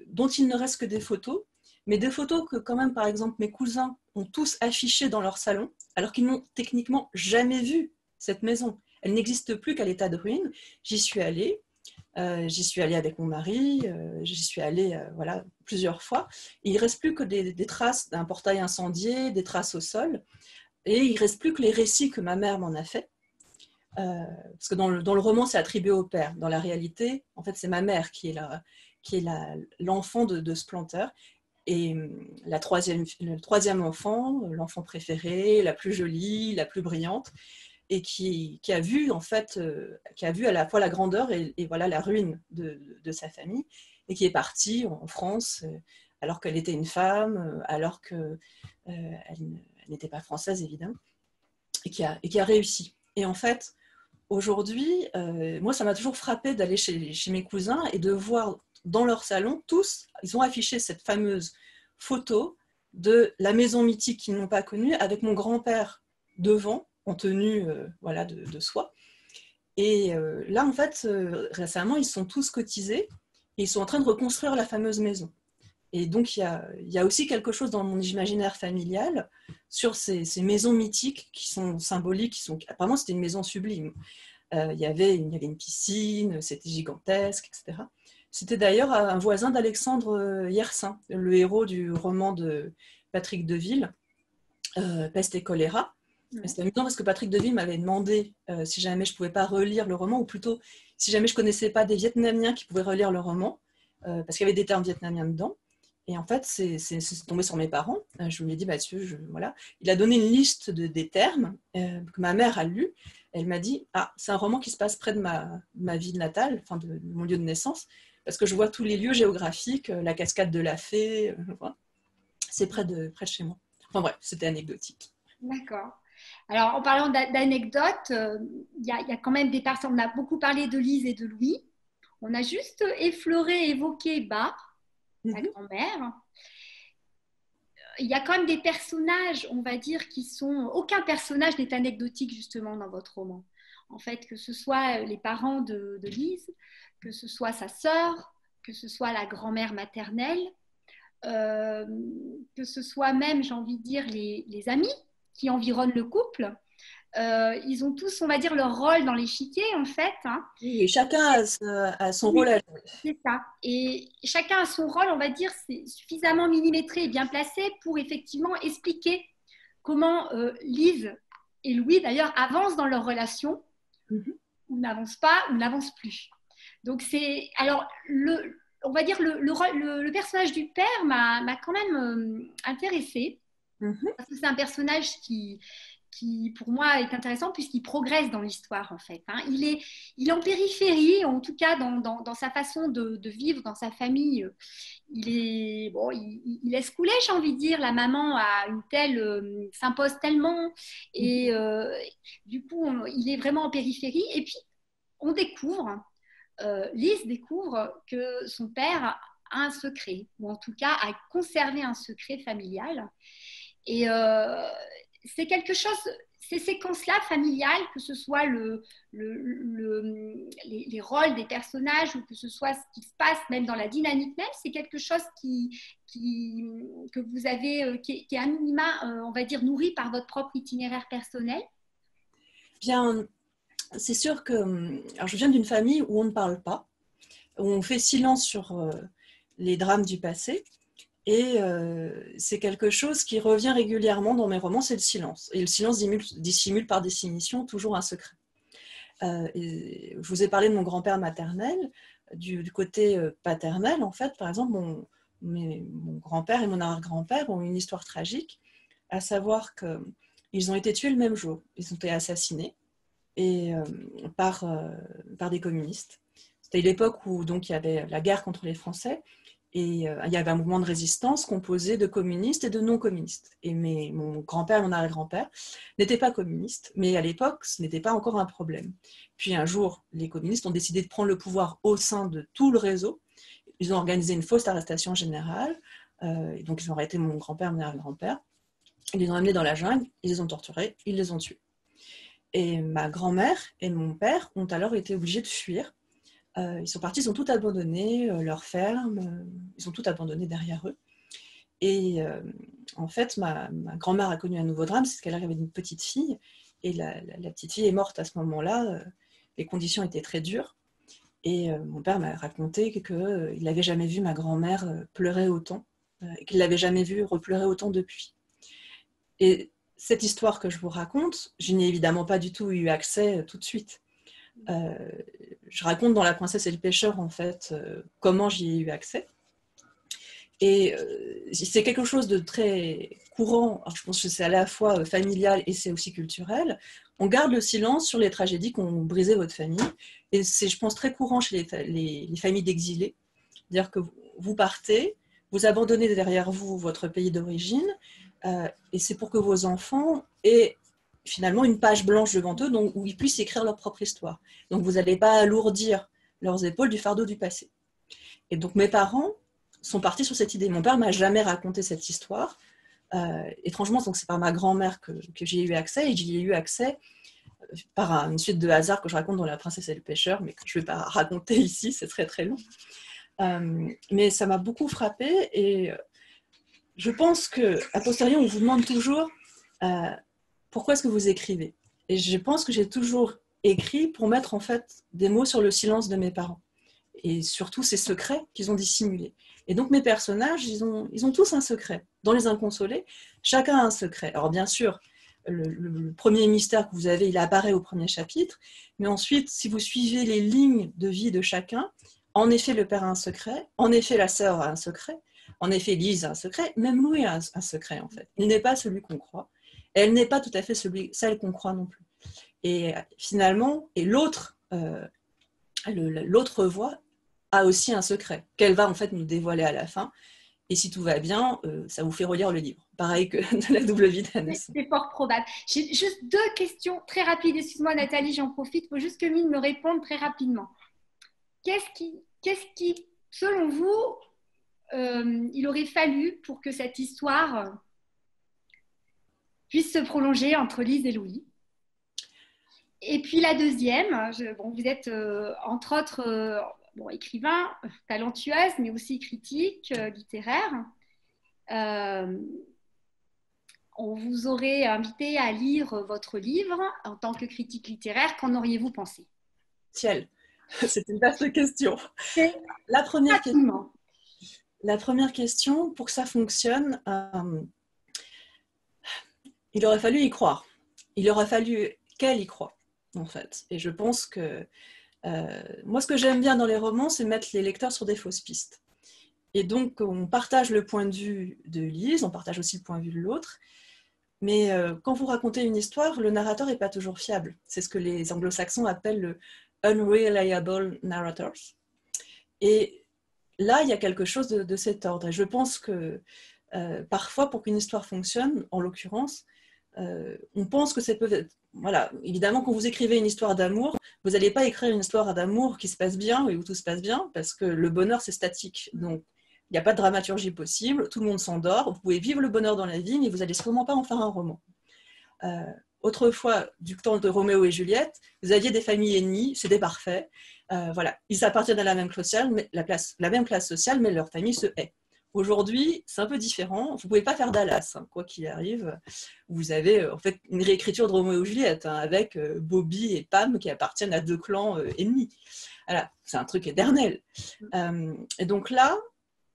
dont il ne reste que des photos, mais des photos que quand même, par exemple, mes cousins ont tous affichées dans leur salon, alors qu'ils n'ont techniquement jamais vu cette maison. Elle n'existe plus qu'à l'état de ruine. J'y suis allée avec mon mari, j'y suis allée plusieurs fois. Et il ne reste plus que des traces d'un portail incendié, des traces au sol. Et il ne reste plus que les récits que ma mère m'en a fait. Parce que dans le roman, c'est attribué au père. Dans la réalité, en fait, c'est ma mère qui est l'enfant de ce planteur. Et le troisième enfant, l'enfant préféré, la plus jolie, la plus brillante, et qui a vu, en fait, qui a vu à la fois la grandeur et voilà, la ruine de sa famille, et qui est partie en France alors qu'elle était une femme, alors qu'elle n'était pas française, évidemment, et qui a réussi. Et en fait, aujourd'hui, moi, ça m'a toujours frappé d'aller chez mes cousins et de voir dans leur salon, tous, ils ont affiché cette fameuse photo de la maison mythique qu'ils n'ont pas connue, avec mon grand-père devant, en tenue de soie. Et là, en fait, récemment, ils sont tous cotisés et ils sont en train de reconstruire la fameuse maison. Et donc, il y a aussi quelque chose dans mon imaginaire familial sur ces maisons mythiques qui sont symboliques, apparemment, c'était une maison sublime. Il y avait une piscine, c'était gigantesque, etc. C'était d'ailleurs un voisin d'Alexandre Yersin, le héros du roman de Patrick Deville, Peste et choléra. Ouais. C'était amusant parce que Patrick Deville m'avait demandé si jamais je ne pouvais pas relire le roman, ou plutôt si jamais je ne connaissais pas des Vietnamiens qui pouvaient relire le roman, parce qu'il y avait des termes vietnamiens dedans. Et en fait, c'est tombé sur mes parents. Je lui ai dit, voilà. Il a donné une liste des termes que ma mère a lu. Elle m'a dit, c'est un roman qui se passe près de ma ville natale, enfin de mon lieu de naissance. parce que je vois tous les lieux géographiques, la cascade de la Fée, voilà. C'est près de chez moi. Enfin bref, c'était anecdotique. D'accord. Alors, en parlant d'anecdotes, il y a quand même des personnes, on a beaucoup parlé de Lise et de Louis. On a juste effleuré, évoqué Bas, la grand-mère. Il y a quand même des personnages, on va dire, qui sont... Aucun personnage n'est anecdotique, justement, dans votre roman. En fait, que ce soit les parents de Lise, que ce soit sa sœur, que ce soit la grand-mère maternelle, euh, que ce soit même, j'ai envie de dire, les amis qui environnent le couple. Ils ont tous, on va dire, leur rôle dans l'échiquier, en fait. Hein. Oui, chacun a son rôle à jouer. C'est ça. Et chacun a son rôle, on va dire, c'est suffisamment millimétré et bien placé pour effectivement expliquer comment Lise et Louis, d'ailleurs, avancent dans leur relation, ou n'avancent pas, ou n'avancent plus. Donc, c'est. Alors, on va dire, le personnage du père m'a quand même intéressée, parce que c'est un personnage qui, pour moi, est intéressant puisqu'il progresse dans l'histoire, en fait. Hein. Il est en périphérie, en tout cas dans sa façon de vivre, dans sa famille. Il laisse couler, j'ai envie de dire. La maman a une telle, s'impose tellement. Et du coup, il est vraiment en périphérie. Et puis, on découvre, Lise découvre que son père a un secret, ou en tout cas a conservé un secret familial. Et c'est quelque chose, ces séquences-là familiales, que ce soit les rôles des personnages ou que ce soit ce qui se passe même dans la dynamique même, c'est quelque chose que vous avez, qui est à minima, on va dire, nourri par votre propre itinéraire personnel. Bien, c'est sûr que alors je viens d'une famille où on ne parle pas, où on fait silence sur les drames du passé. Et c'est quelque chose qui revient régulièrement dans mes romans, c'est le silence. Et le silence dissimule par définition toujours un secret. Et je vous ai parlé de mon grand-père maternel. Du côté paternel, en fait, par exemple, mon grand-père et mon arrière-grand-père ont une histoire tragique, à savoir qu'ils ont été tués le même jour. Ils ont été assassinés et, par des communistes. C'était l'époque où donc, il y avait la guerre contre les Français. Et il y avait un mouvement de résistance composé de communistes et de non-communistes. Et mon grand-père et mon arrière-grand-père n'étaient pas communistes, mais à l'époque, ce n'était pas encore un problème. Puis un jour, les communistes ont décidé de prendre le pouvoir au sein de tout le réseau. Ils ont organisé une fausse arrestation générale. Et donc, ils ont arrêté mon grand-père et mon arrière-grand-père. Ils les ont amenés dans la jungle, ils les ont torturés, ils les ont tués. Et ma grand-mère et mon père ont alors été obligés de fuir. Ils sont partis, ils ont tout abandonné, leur ferme, ils ont tout abandonné derrière eux. Et en fait, ma grand-mère a connu un nouveau drame, c'est qu'elle avait une petite fille, et la petite fille est morte à ce moment-là. Les conditions étaient très dures. Et mon père m'a raconté qu'il n'avait jamais vu ma grand-mère pleurer autant, et qu'il ne l'avait jamais vue repleurer autant depuis. Et cette histoire que je vous raconte, je n'y ai évidemment pas du tout eu accès tout de suite. Je raconte dans La Princesse et le Pêcheur, en fait, comment j'y ai eu accès. Et c'est quelque chose de très courant. Alors, je pense que c'est à la fois familial et c'est aussi culturel. On garde le silence sur les tragédies qui ont brisé votre famille. Et c'est, je pense, très courant chez les familles d'exilés. C'est-à-dire que vous partez, vous abandonnez derrière vous votre pays d'origine, et c'est pour que vos enfants aient finalement une page blanche devant eux donc, où ils puissent écrire leur propre histoire. Donc vous n'allez pas alourdir leurs épaules du fardeau du passé. Et donc mes parents sont partis sur cette idée. Mon père ne m'a jamais raconté cette histoire. Étrangement, donc c'est par ma grand-mère que j'y ai eu accès, et j'y ai eu accès par une suite de hasards que je raconte dans La Princesse et le Pêcheur, mais que je ne vais pas raconter ici, c'est très très long. Mais ça m'a beaucoup frappée, et je pense qu'à posteriori, on vous demande toujours pourquoi est-ce que vous écrivez. Et je pense que j'ai toujours écrit pour mettre en fait des mots sur le silence de mes parents, et surtout ces secrets qu'ils ont dissimulés. Et donc mes personnages, ils ont tous un secret. Dans Les Inconsolés, chacun a un secret. Alors bien sûr, le premier mystère que vous avez, il apparaît au premier chapitre, mais ensuite, si vous suivez les lignes de vie de chacun, en effet, le père a un secret, en effet, la sœur a un secret, en effet, Lise a un secret, même Louis a un secret en fait. Il n'est pas celui qu'on croit. Elle n'est pas tout à fait celle qu'on croit non plus. Et finalement, et l'autre voix a aussi un secret qu'elle va en fait nous dévoiler à la fin. Et si tout va bien, ça vous fait relire le livre. Pareil que de la double vie d'Anna Song. C'est fort probable. J'ai juste deux questions très rapides. Excuse-moi Nathalie, j'en profite. Il faut juste que Mine me réponde très rapidement. Qu'est-ce qui selon vous, il aurait fallu pour que cette histoire puisse se prolonger entre Lise et Louis? Et puis la deuxième, vous êtes entre autres écrivain, talentueuse, mais aussi critique littéraire. On vous aurait invité à lire votre livre en tant que critique littéraire. Qu'en auriez-vous pensé? Ciel, c'est une vaste question. La première question, pour que ça fonctionne, il aurait fallu y croire. Il aurait fallu qu'elle y croie, en fait. Et je pense que moi, ce que j'aime bien dans les romans, c'est mettre les lecteurs sur des fausses pistes. Et donc, on partage le point de vue de Lise, on partage aussi le point de vue de l'autre. Mais quand vous racontez une histoire, le narrateur n'est pas toujours fiable. C'est ce que les anglo-saxons appellent le unreliable narrators. Et là, il y a quelque chose de cet ordre. Et je pense que parfois, pour qu'une histoire fonctionne, en l'occurrence, on pense que ça peut être... Voilà, évidemment, quand vous écrivez une histoire d'amour, vous n'allez pas écrire une histoire d'amour qui se passe bien et où tout se passe bien, parce que le bonheur, c'est statique. Donc, il n'y a pas de dramaturgie possible, tout le monde s'endort, vous pouvez vivre le bonheur dans la vie, mais vous n'allez sûrement pas en faire un roman. Autrefois, du temps de Roméo et Juliette, vous aviez des familles ennemies, c'était parfait. Voilà, ils appartiennent à la même classe sociale, la même classe sociale, mais leur famille se hait. Aujourd'hui, c'est un peu différent. Vous ne pouvez pas faire Dallas, hein, quoi qu'il arrive. Vous avez en fait une réécriture de Roméo et Juliette, hein, avec Bobby et Pam qui appartiennent à deux clans ennemis. Voilà, c'est un truc éternel. Et donc là,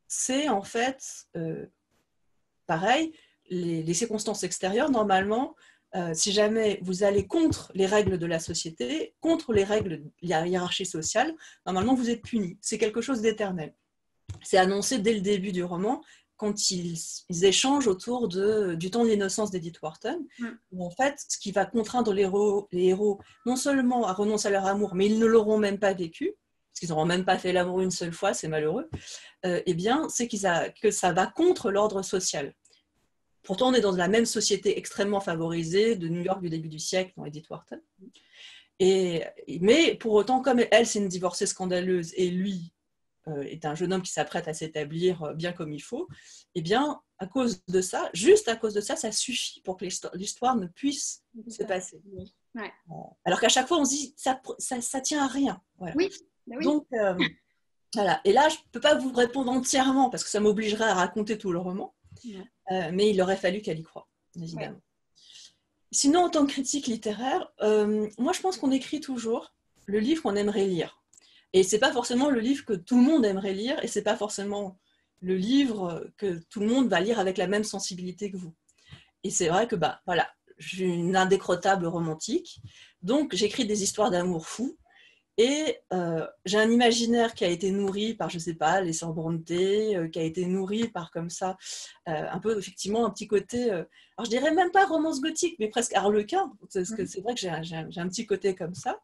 c'est en fait pareil, les circonstances extérieures, normalement, si jamais vous allez contre les règles de la société, contre les règles de la hiérarchie sociale, normalement vous êtes puni. C'est quelque chose d'éternel. C'est annoncé dès le début du roman, quand ils échangent autour du temps de l'innocence d'Edith Wharton, où en fait, ce qui va contraindre les héros non seulement à renoncer à leur amour, mais ils ne l'auront même pas vécu, parce qu'ils n'auront même pas fait l'amour une seule fois, c'est malheureux, eh bien, c'est que ça va contre l'ordre social. Pourtant, on est dans la même société extrêmement favorisée de New York du début du siècle, dans Edith Wharton. Mais pour autant, comme elle, c'est une divorcée scandaleuse, et lui est un jeune homme qui s'apprête à s'établir bien comme il faut, eh bien, à cause de ça, juste à cause de ça, ça suffit pour que l'histoire ne puisse se passer. Ouais. Alors qu'à chaque fois, on se dit, ça tient à rien. Voilà. Oui. Oui. Donc, voilà. Et là, je ne peux pas vous répondre entièrement, parce que ça m'obligerait à raconter tout le roman, mais il aurait fallu qu'elle y croie, évidemment. Ouais. Sinon, en tant que critique littéraire, moi, je pense qu'on écrit toujours le livre qu'on aimerait lire. Et ce n'est pas forcément le livre que tout le monde aimerait lire, et ce n'est pas forcément le livre que tout le monde va lire avec la même sensibilité que vous. Et c'est vrai que voilà, je suis une indécrottable romantique, donc j'écris des histoires d'amour fou, et j'ai un imaginaire qui a été nourri par, je ne sais pas, les sœurs Brontë, qui a été nourri par comme ça, un peu effectivement un petit côté, alors je dirais même pas romance gothique, mais presque harlequin, parce que c'est vrai que j'ai un petit côté comme ça.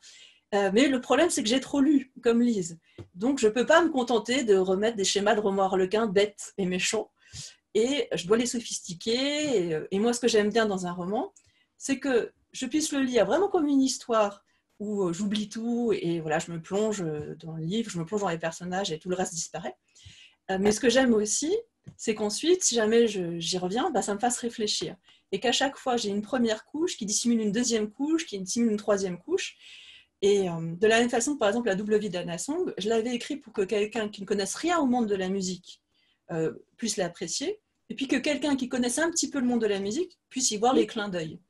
Mais le problème, c'est que j'ai trop lu, comme Lise. Donc, je ne peux pas me contenter de remettre des schémas de romans harlequins bêtes et méchants. Et je dois les sophistiquer. Et moi, ce que j'aime bien dans un roman, c'est que je puisse le lire vraiment comme une histoire où j'oublie tout et voilà, je me plonge dans le livre, je me plonge dans les personnages et tout le reste disparaît. Mais ce que j'aime aussi, c'est qu'ensuite, si jamais j'y reviens, ça me fasse réfléchir. Et qu'à chaque fois, j'ai une première couche qui dissimule une deuxième couche, qui dissimule une troisième couche. Et de la même façon, par exemple, la double vie d'Anna Song, je l'avais écrit pour que quelqu'un qui ne connaisse rien au monde de la musique puisse l'apprécier, et puis que quelqu'un qui connaisse un petit peu le monde de la musique puisse y voir les clins d'œil,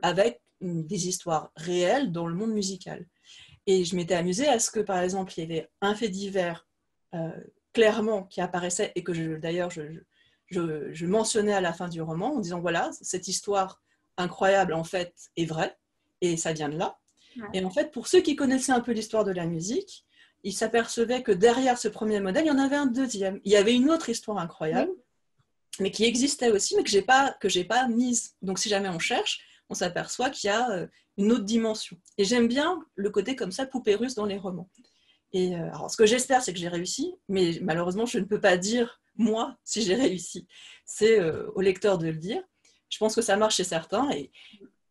avec des histoires réelles dans le monde musical. Et je m'étais amusée à ce que, par exemple, il y avait un fait divers clairement qui apparaissait, et que d'ailleurs je mentionnais à la fin du roman, en disant, voilà, cette histoire incroyable, en fait, est vraie, et ça vient de là. Et en fait, pour ceux qui connaissaient un peu l'histoire de la musique, ils s'apercevaient que derrière ce premier modèle, il y en avait un deuxième. Il y avait une autre histoire incroyable, mais qui existait aussi, mais que j'ai pas mise. Donc, si jamais on cherche, on s'aperçoit qu'il y a une autre dimension. Et j'aime bien le côté comme ça, poupée russe dans les romans. Et alors, ce que j'espère, c'est que j'ai réussi, mais malheureusement, je ne peux pas dire, moi, si j'ai réussi. C'est au lecteur de le dire. Je pense que ça marche chez certains, et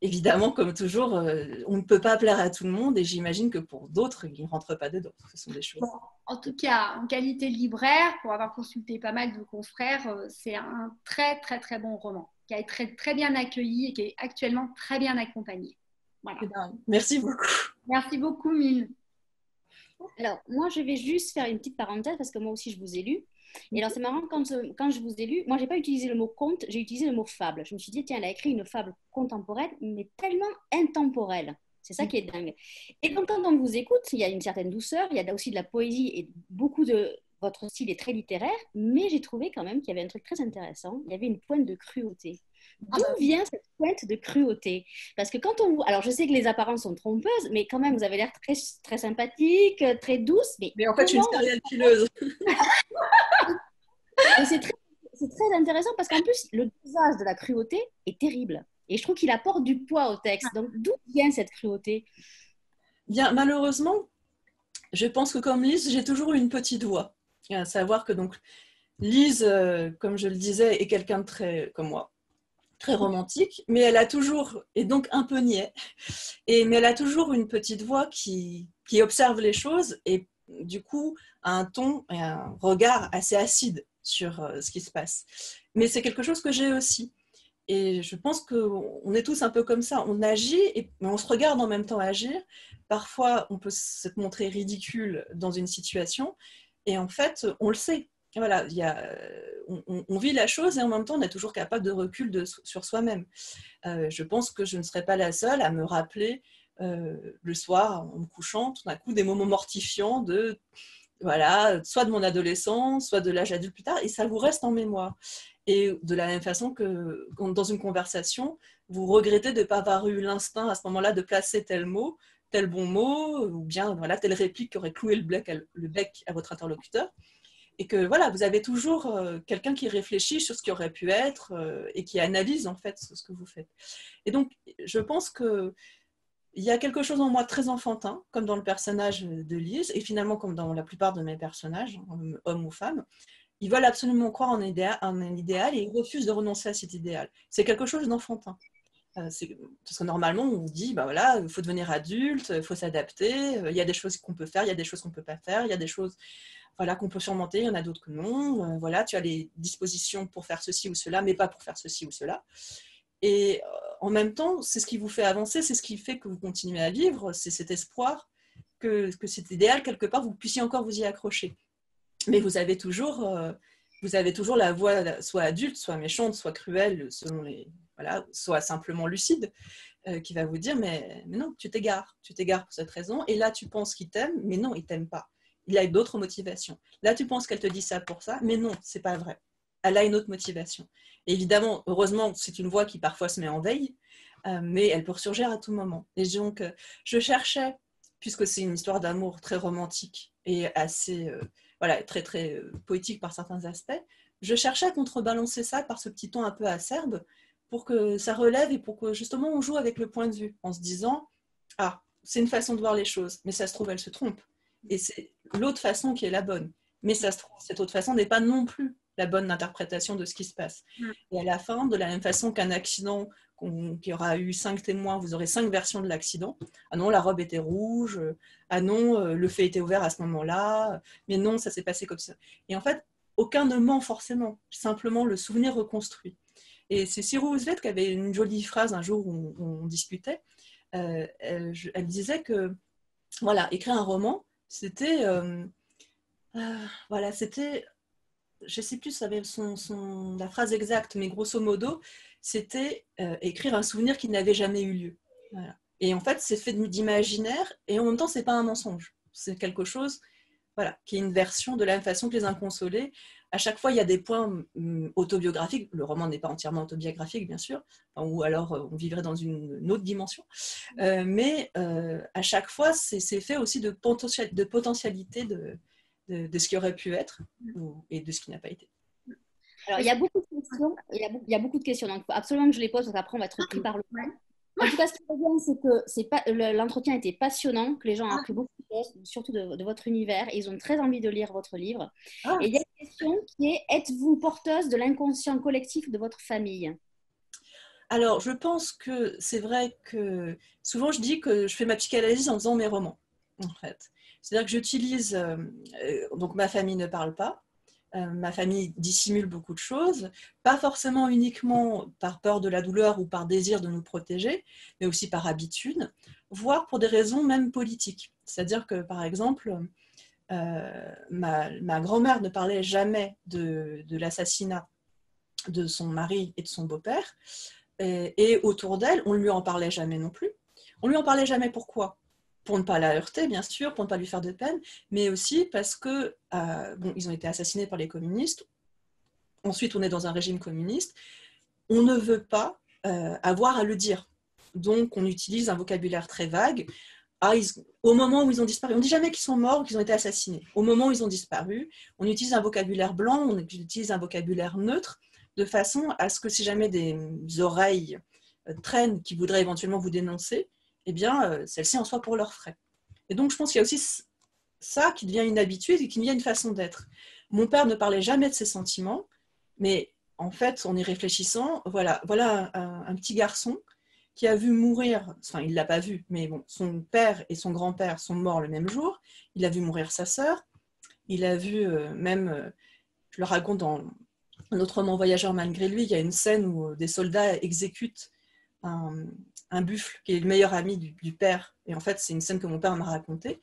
évidemment, comme toujours, on ne peut pas plaire à tout le monde, et j'imagine que pour d'autres, ils ne rentrent pas dedans. Ce sont des choses. Bon, en tout cas, en qualité de libraire, pour avoir consulté pas mal de confrères, c'est un très, très, très bon roman qui a été très, très bien accueilli et qui est actuellement très bien accompagné. Voilà. Merci beaucoup. Merci beaucoup, Mine. Alors, moi, je vais juste faire une petite parenthèse parce que moi aussi, je vous ai lu. Et alors, c'est marrant, quand je vous ai lu, moi, je n'ai pas utilisé le mot conte, j'ai utilisé le mot fable. Je me suis dit, tiens, elle a écrit une fable contemporaine, mais tellement intemporelle. C'est ça qui est dingue. Et donc, quand on vous écoute, il y a une certaine douceur, il y a aussi de la poésie et beaucoup de... Votre style est très littéraire, mais j'ai trouvé quand même qu'il y avait un truc très intéressant. Il y avait une pointe de cruauté. D'où vient cette pointe de cruauté? Parce que quand on vous... Alors, je sais que les apparences sont trompeuses, mais quand même, vous avez l'air très, très sympathique, très douce. Mais en fait, je suis une serial killeuse. C'est très intéressant parce qu'en plus, le dosage de la cruauté est terrible. Et je trouve qu'il apporte du poids au texte. Donc, d'où vient cette cruauté? Bien, malheureusement, je pense que comme Lise, j'ai toujours eu une petite voix. À savoir que donc, Lise, comme je le disais, est quelqu'un de très, comme moi, très romantique, mais elle a toujours, et donc un peu niais, mais elle a toujours une petite voix qui observe les choses et du coup a un ton et un regard assez acide sur ce qui se passe. Mais c'est quelque chose que j'ai aussi. Et je pense qu'on est tous un peu comme ça. On agit, mais on se regarde en même temps agir. Parfois, on peut se montrer ridicule dans une situation, et en fait, on le sait. Voilà, on vit la chose et en même temps, on est toujours capable de recul sur soi-même. Je pense que je ne serais pas la seule à me rappeler le soir, en me couchant, tout d'un coup, des moments mortifiants voilà, soit de mon adolescence, soit de l'âge adulte plus tard, et ça vous reste en mémoire. Et de la même façon que dans une conversation, vous regrettez de ne pas avoir eu l'instinct à ce moment-là de placer tel mot, tel bon mot, ou bien voilà, telle réplique qui aurait cloué le bec à votre interlocuteur. Et que voilà, vous avez toujours quelqu'un qui réfléchit sur ce qui aurait pu être et qui analyse en fait ce que vous faites. Et donc, je pense que il y a quelque chose en moi très enfantin, comme dans le personnage de Lise, et finalement comme dans la plupart de mes personnages, hommes ou femmes. Ils veulent absolument croire en un idéal et ils refusent de renoncer à cet idéal. C'est quelque chose d'enfantin. Parce que normalement, on dit, bah voilà, il faut devenir adulte, il faut s'adapter, il y a des choses qu'on peut faire, il y a des choses qu'on ne peut pas faire, il y a des choses voilà, qu'on peut surmonter, il y en a d'autres que non. Voilà, tu as les dispositions pour faire ceci ou cela, mais pas pour faire ceci ou cela. Et en même temps, c'est ce qui vous fait avancer, c'est ce qui fait que vous continuez à vivre, c'est cet espoir que cet idéal, quelque part, vous puissiez encore vous y accrocher. Mais vous avez toujours la voix, soit adulte, soit méchante, soit cruelle, selon voilà, soit simplement lucide, qui va vous dire mais non, tu t'égares pour cette raison, et là tu penses qu'il t'aime, mais non, il t'aime pas. Il a d'autres motivations. Là, tu penses qu'elle te dit ça pour ça, mais non, c'est pas vrai. Elle a une autre motivation. Et évidemment, heureusement, c'est une voix qui parfois se met en veille, mais elle peut ressurgir à tout moment. Et donc, je cherchais, puisque c'est une histoire d'amour très romantique et assez, voilà, très très poétique par certains aspects, je cherchais à contrebalancer ça par ce petit ton un peu acerbe pour que ça relève et pour que justement on joue avec le point de vue en se disant « Ah, c'est une façon de voir les choses, mais ça se trouve, elle se trompe. Et c'est l'autre façon qui est la bonne. Mais ça se trouve, cette autre façon n'est pas non plus la bonne interprétation de ce qui se passe. Et à la fin, de la même façon qu'un accident, qu'il y aura eu 5 témoins, vous aurez 5 versions de l'accident. Ah non, la robe était rouge. Ah non, le feu était ouvert à ce moment-là. Mais non, ça s'est passé comme ça. Et en fait, aucun ne ment forcément. Simplement, le souvenir reconstruit. Et c'est Cyril Roosevelt qui avait une jolie phrase un jour où on discutait. Elle disait que, voilà, écrire un roman, c'était... voilà, c'était... Je ne sais plus ça avait la phrase exacte, mais grosso modo, c'était écrire un souvenir qui n'avait jamais eu lieu. Voilà. Et en fait, c'est fait d'imaginaire, et en même temps, ce n'est pas un mensonge. C'est quelque chose voilà, qui est une version de la même façon que Les Inconsolés. À chaque fois, il y a des points autobiographiques. Le roman n'est pas entièrement autobiographique, bien sûr, ou alors on vivrait dans une autre dimension. Mais à chaque fois, c'est fait aussi de potentialité de ce qui aurait pu être et de ce qui n'a pas été. Alors, il y a beaucoup de questions. Il y a beaucoup de questions. Donc, il faut absolument que je les pose parce qu'après, on va être pris par le temps. En tout cas, ce qui est bien, c'est que l'entretien était passionnant, que les gens ont appris beaucoup de choses, surtout de votre univers, et ils ont très envie de lire votre livre. Ah, Et il y a une question qui est, êtes-vous porteuse de l'inconscient collectif de votre famille? alors, je pense que c'est vrai que souvent je dis que je fais ma psychanalyse en faisant mes romans, en fait. C'est-à-dire que j'utilise, donc ma famille ne parle pas, ma famille dissimule beaucoup de choses, pas forcément uniquement par peur de la douleur ou par désir de nous protéger, mais aussi par habitude, voire pour des raisons même politiques. C'est-à-dire que, par exemple, ma grand-mère ne parlait jamais de l'assassinat de son mari et de son beau-père, et autour d'elle, on ne lui en parlait jamais non plus. On ne lui en parlait jamais pourquoi ? Pour ne pas la heurter, bien sûr, pour ne pas lui faire de peine, mais aussi parce que, bon, ils ont été assassinés par les communistes. Ensuite, on est dans un régime communiste. On ne veut pas avoir à le dire. Donc, on utilise un vocabulaire très vague. Au moment où ils ont disparu, on ne dit jamais qu'ils sont morts ou qu'ils ont été assassinés. Au moment où ils ont disparu, on utilise un vocabulaire blanc, on utilise un vocabulaire neutre, de façon à ce que si jamais des oreilles traînent qui voudraient éventuellement vous dénoncer, eh bien, celles-ci en soient pour leurs frais. Et donc, je pense qu'il y a aussi ça qui devient une habitude et qui devient une façon d'être. Mon père ne parlait jamais de ses sentiments, mais en fait, en y réfléchissant, voilà un petit garçon qui a vu mourir, enfin, il ne l'a pas vu, mais bon, son père et son grand-père sont morts le même jour, il a vu mourir sa sœur, il a vu je le raconte dans Un autre roman voyageur malgré lui, il y a une scène où des soldats exécutent un buffle qui est le meilleur ami du père. Et en fait, c'est une scène que mon père m'a racontée.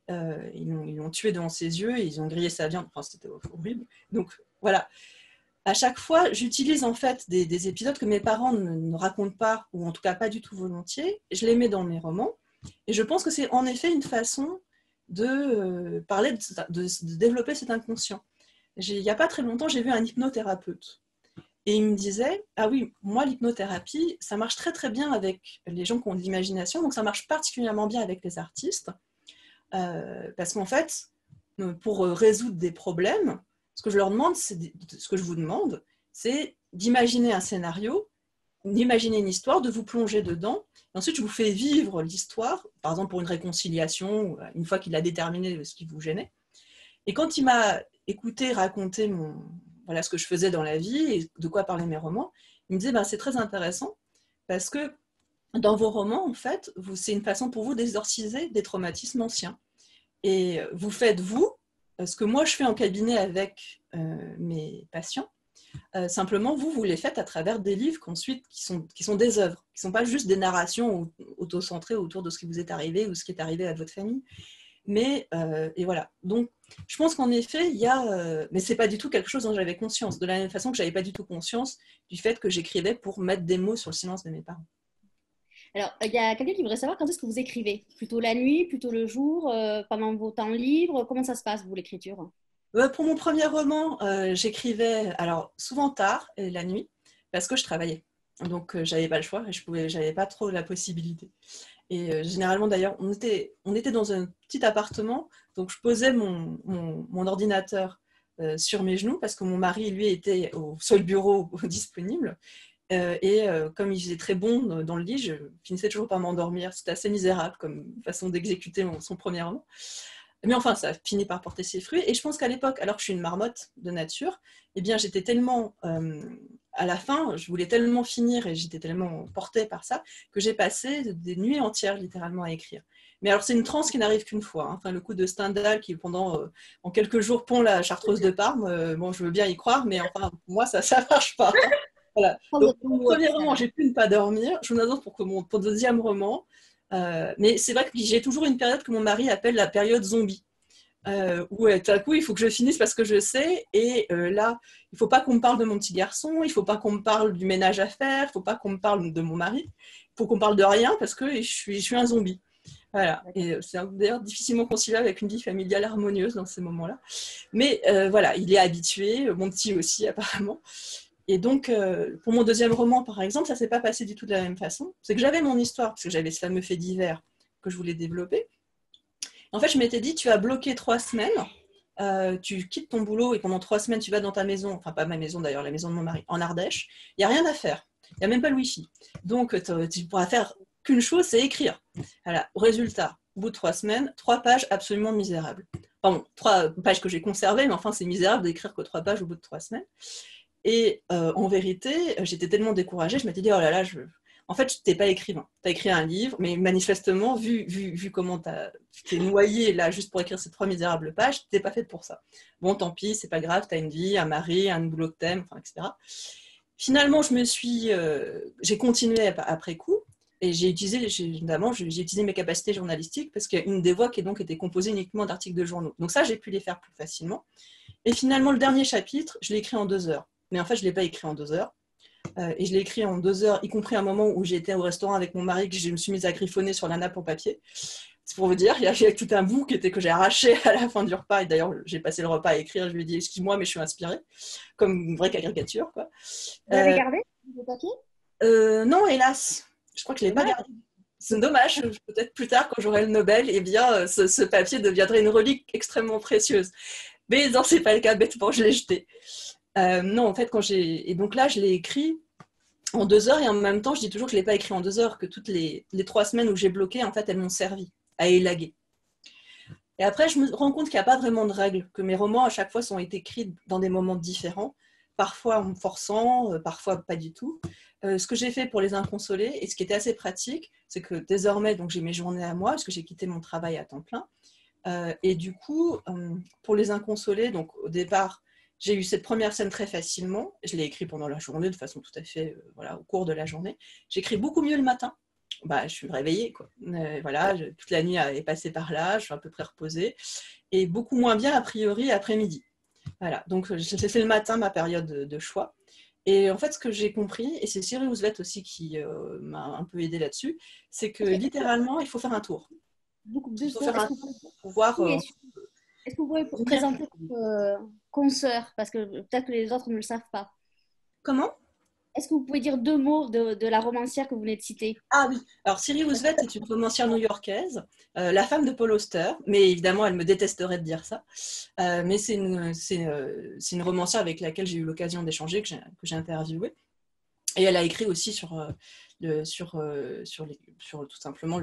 Ils l'ont tué devant ses yeux et ils ont grillé sa viande. Enfin, c'était horrible. Donc voilà. À chaque fois, j'utilise en fait des épisodes que mes parents ne racontent pas, ou en tout cas pas du tout volontiers. Je les mets dans mes romans. Et je pense que c'est en effet une façon de parler, de développer cet inconscient. Il n'y a pas très longtemps, j'ai vu un hypnothérapeute. Et il me disait, ah oui, moi, l'hypnothérapie, ça marche très très bien avec les gens qui ont de l'imagination, donc ça marche particulièrement bien avec les artistes, parce qu'en fait, pour résoudre des problèmes, ce que je leur demande, ce que je vous demande, c'est d'imaginer un scénario, d'imaginer une histoire, de vous plonger dedans, et ensuite je vous fais vivre l'histoire, par exemple pour une réconciliation, une fois qu'il a déterminé ce qui vous gênait. Et quand il m'a écouté raconter voilà, ce que je faisais dans la vie et de quoi parlaient mes romans, il me disait c'est très intéressant parce que dans vos romans, en fait, c'est une façon pour vous d'exorciser des traumatismes anciens. Et vous faites, ce que moi je fais en cabinet avec mes patients, simplement vous les faites à travers des livres qui sont des œuvres, qui ne sont pas juste des narrations auto-centrées autour de ce qui vous est arrivé ou ce qui est arrivé à votre famille. Mais, et voilà. Donc, je pense qu'en effet, il y a... mais ce n'est pas du tout quelque chose dont j'avais conscience. De la même façon que je n'avais pas du tout conscience du fait que j'écrivais pour mettre des mots sur le silence de mes parents. Alors, il y a quelqu'un qui voudrait savoir quand est-ce que vous écrivez? Plutôt la nuit, plutôt le jour, pendant vos temps libres? Comment ça se passe, vous, l'écriture? Pour mon premier roman, j'écrivais alors souvent tard, et la nuit, parce que je travaillais. Donc, j'avais pas le choix et j'avais pas trop la possibilité. Et généralement, d'ailleurs, on était dans un petit appartement, donc je posais mon ordinateur sur mes genoux parce que mon mari, lui, était au seul bureau disponible. Comme il faisait très bon dans le lit, je finissais toujours par m'endormir. C'était assez misérable comme façon d'exécuter son premier roman. Mais enfin, ça a fini par porter ses fruits. Et je pense qu'à l'époque, alors que je suis une marmotte de nature, eh bien, j'étais tellement... à la fin, je voulais tellement finir et j'étais tellement portée par ça que j'ai passé des nuits entières littéralement à écrire. Mais alors, c'est une transe qui n'arrive qu'une fois. Hein. Enfin, le coup de Stendhal qui, en quelques jours, pond la Chartreuse de Parme, bon, je veux bien y croire, mais enfin, pour moi, ça ne marche pas. Voilà. Donc, mon premier roman, j'ai pu ne pas dormir. Je vous annonce pour mon deuxième roman. Mais c'est vrai que j'ai toujours une période que mon mari appelle la période zombie. Où tout à coup il faut que je finisse parce que je sais et là il ne faut pas qu'on me parle de mon petit garçon, il ne faut pas qu'on me parle du ménage à faire, il ne faut pas qu'on me parle de mon mari, il faut qu'on parle de rien parce que je suis un zombie. Voilà. Et c'est d'ailleurs difficilement conciliable avec une vie familiale harmonieuse dans ces moments-là, mais voilà, il est habitué, mon petit aussi apparemment. Et donc pour mon deuxième roman par exemple, ça ne s'est pas passé du tout de la même façon. C'est que j'avais mon histoire parce que j'avais ce fameux fait divers que je voulais développer. En fait, je m'étais dit, tu as bloqué 3 semaines, tu quittes ton boulot et pendant 3 semaines, tu vas dans ta maison, enfin pas ma maison d'ailleurs, la maison de mon mari, en Ardèche. Il n'y a rien à faire. Il n'y a même pas le Wi-Fi. Donc, tu pourras faire qu'une chose, c'est écrire. Voilà. Résultat, au bout de 3 semaines, 3 pages absolument misérables. Enfin bon, 3 pages que j'ai conservées, mais enfin, c'est misérable d'écrire que 3 pages au bout de 3 semaines. Et en vérité, j'étais tellement découragée, je m'étais dit, oh là là, en fait, tu n'es pas écrivain. Tu as écrit un livre, mais manifestement, vu comment tu t'es noyé là juste pour écrire ces 3 misérables pages, tu n'es pas faite pour ça. Bon, tant pis, c'est pas grave, tu as une vie, un mari, un boulot que t'aimes, enfin, etc. Finalement, j'ai continué après coup, et j'ai utilisé mes capacités journalistiques, parce qu'il y a une des voix qui était composée uniquement d'articles de journaux. Donc ça, j'ai pu les faire plus facilement. Et finalement, le dernier chapitre, je l'ai écrit en 2 heures. Mais en fait, je ne l'ai pas écrit en 2 heures. Et je l'ai écrit en 2 heures, y compris un moment où j'étais au restaurant avec mon mari, que je me suis mise à griffonner sur la nappe en papier. C'est pour vous dire, il y a tout un bout que j'ai arraché à la fin du repas. Et d'ailleurs, j'ai passé le repas à écrire. Je lui ai dit, excuse-moi, mais je suis inspirée. Comme une vraie caricature, quoi. Vous l'avez gardé, le papier? Non, hélas. Je crois que je ne l'ai pas gardé. C'est dommage. Peut-être plus tard, quand j'aurai le Nobel, eh bien, ce papier deviendrait une relique extrêmement précieuse. Mais non, ce n'est pas le cas. Bêtement, je l'ai jeté. Non, en fait, et donc là, je l'ai écrit en 2 heures, et en même temps, je dis toujours que je ne l'ai pas écrit en 2 heures, que toutes les 3 semaines où j'ai bloqué, en fait, elles m'ont servi à élaguer. Et après, je me rends compte qu'il n'y a pas vraiment de règles, que mes romans, à chaque fois, sont écrits dans des moments différents, parfois en me forçant, parfois pas du tout. Ce que j'ai fait pour Les Inconsolés, et ce qui était assez pratique, c'est que désormais, donc, j'ai mes journées à moi, parce que j'ai quitté mon travail à temps plein. Et du coup, pour Les Inconsolés, donc au départ, j'ai eu cette première scène très facilement. Je l'ai écrit pendant la journée, de façon tout à fait, au cours de la journée. J'écris beaucoup mieux le matin. Je suis réveillée, quoi. Toute la nuit est passée par là, je suis à peu près reposée. Et beaucoup moins bien, a priori, après-midi. Voilà, donc j'ai fait le matin ma période de choix. Et en fait, ce que j'ai compris, et c'est Cyril Roosevelt aussi qui m'a un peu aidée là-dessus, c'est que littéralement, il faut faire un tour. Il faut faire un tour pour pouvoir... Est-ce que vous pouvez présenter votre consoeur? Parce que peut-être que les autres ne le savent pas. Comment? Est-ce que vous pouvez dire 2 mots de la romancière que vous venez de citer? Ah oui, alors Cyril Roosevelt est une romancière new-yorkaise, la femme de Paul Auster, mais évidemment elle me détesterait de dire ça, mais c'est une romancière avec laquelle j'ai eu l'occasion d'échanger, que j'ai interviewée, et elle a écrit aussi sur tout simplement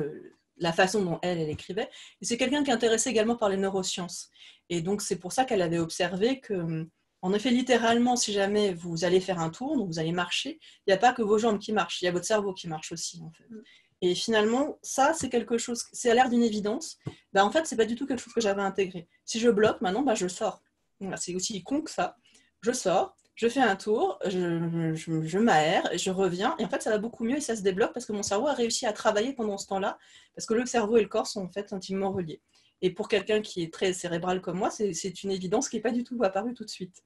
la façon dont elle écrivait, et c'est quelqu'un qui est intéressé également par les neurosciences, et donc c'est pour ça qu'elle avait observé que, en effet, littéralement, si jamais vous allez faire un tour, donc vous allez marcher, il n'y a pas que vos jambes qui marchent, il y a votre cerveau qui marche aussi, en fait. Et finalement, ça, c'est quelque chose, c'est à l'air d'une évidence, en fait, c'est pas du tout quelque chose que j'avais intégré. Si je bloque, maintenant, je sors. Voilà, c'est aussi con que ça. Je sors, je fais un tour, je m'aère, je reviens, et en fait, ça va beaucoup mieux et ça se débloque parce que mon cerveau a réussi à travailler pendant ce temps-là, parce que le cerveau et le corps sont en fait intimement reliés. Et pour quelqu'un qui est très cérébral comme moi, c'est une évidence qui n'est pas du tout apparue tout de suite.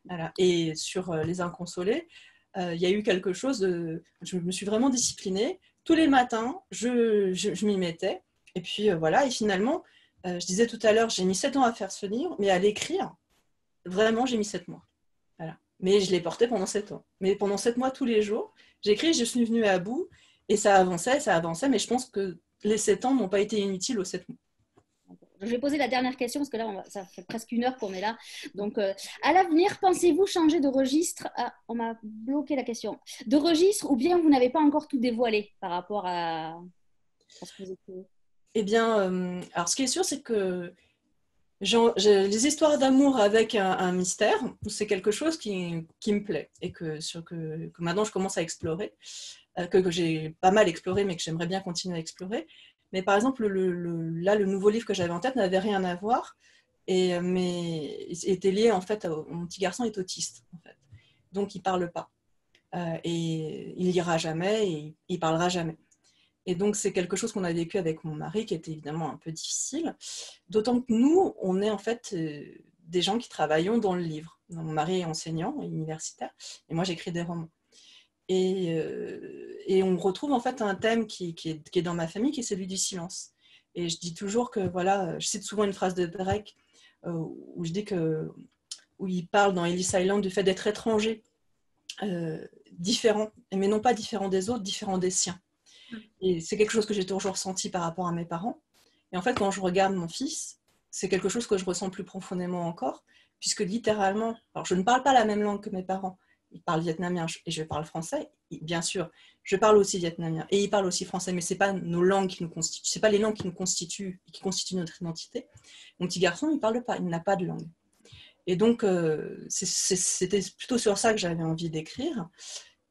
Voilà. Et sur Les Inconsolés, il y a eu quelque chose je me suis vraiment disciplinée. Tous les matins, je m'y mettais. Et puis voilà, et finalement, je disais tout à l'heure, j'ai mis 7 ans à faire ce livre, mais à l'écrire, vraiment, j'ai mis 7 mois. Voilà. Mais je l'ai porté pendant 7 ans. Mais pendant 7 mois, tous les jours, j'écris, je suis venue à bout, et ça avançait, mais je pense que les 7 ans n'ont pas été inutiles aux 7 mois. Je vais poser la dernière question parce que là, ça fait presque 1 heure qu'on est là. Donc, à l'avenir, pensez-vous changer de registre? On m'a bloqué la question. De registre ou bien vous n'avez pas encore tout dévoilé par rapport à ce que vous écrivez? Eh bien, alors ce qui est sûr, c'est que les histoires d'amour avec un mystère, c'est quelque chose qui me plaît et que maintenant je commence à explorer, que j'ai pas mal exploré mais que j'aimerais bien continuer à explorer. Mais par exemple, le nouveau livre que j'avais en tête n'avait rien à voir, mais était lié en fait mon petit garçon est autiste, en fait. Donc il parle pas. Et il lira jamais et il parlera jamais. Et donc c'est quelque chose qu'on a vécu avec mon mari qui était évidemment un peu difficile, d'autant que nous, on est en fait des gens qui travaillons dans le livre. Mon mari est enseignant, universitaire, et moi j'écris des romans. Et on retrouve en fait un thème qui est dans ma famille, qui est celui du silence. Et je dis toujours que, voilà, je cite souvent une phrase de Brecht où je dis où il parle dans Ellis Island du fait d'être étranger, différent, mais non pas différent des autres, différent des siens. Et c'est quelque chose que j'ai toujours ressenti par rapport à mes parents. Et en fait, quand je regarde mon fils, c'est quelque chose que je ressens plus profondément encore, puisque littéralement, alors je ne parle pas la même langue que mes parents, il parle vietnamien et je parle français, bien sûr, je parle aussi vietnamien et il parle aussi français, mais c'est pas nos langues qui nous constituent, c'est pas les langues qui nous constituent, qui constituent notre identité. Mon petit garçon, il parle pas, il n'a pas de langue. Et donc, c'était plutôt sur ça que j'avais envie d'écrire.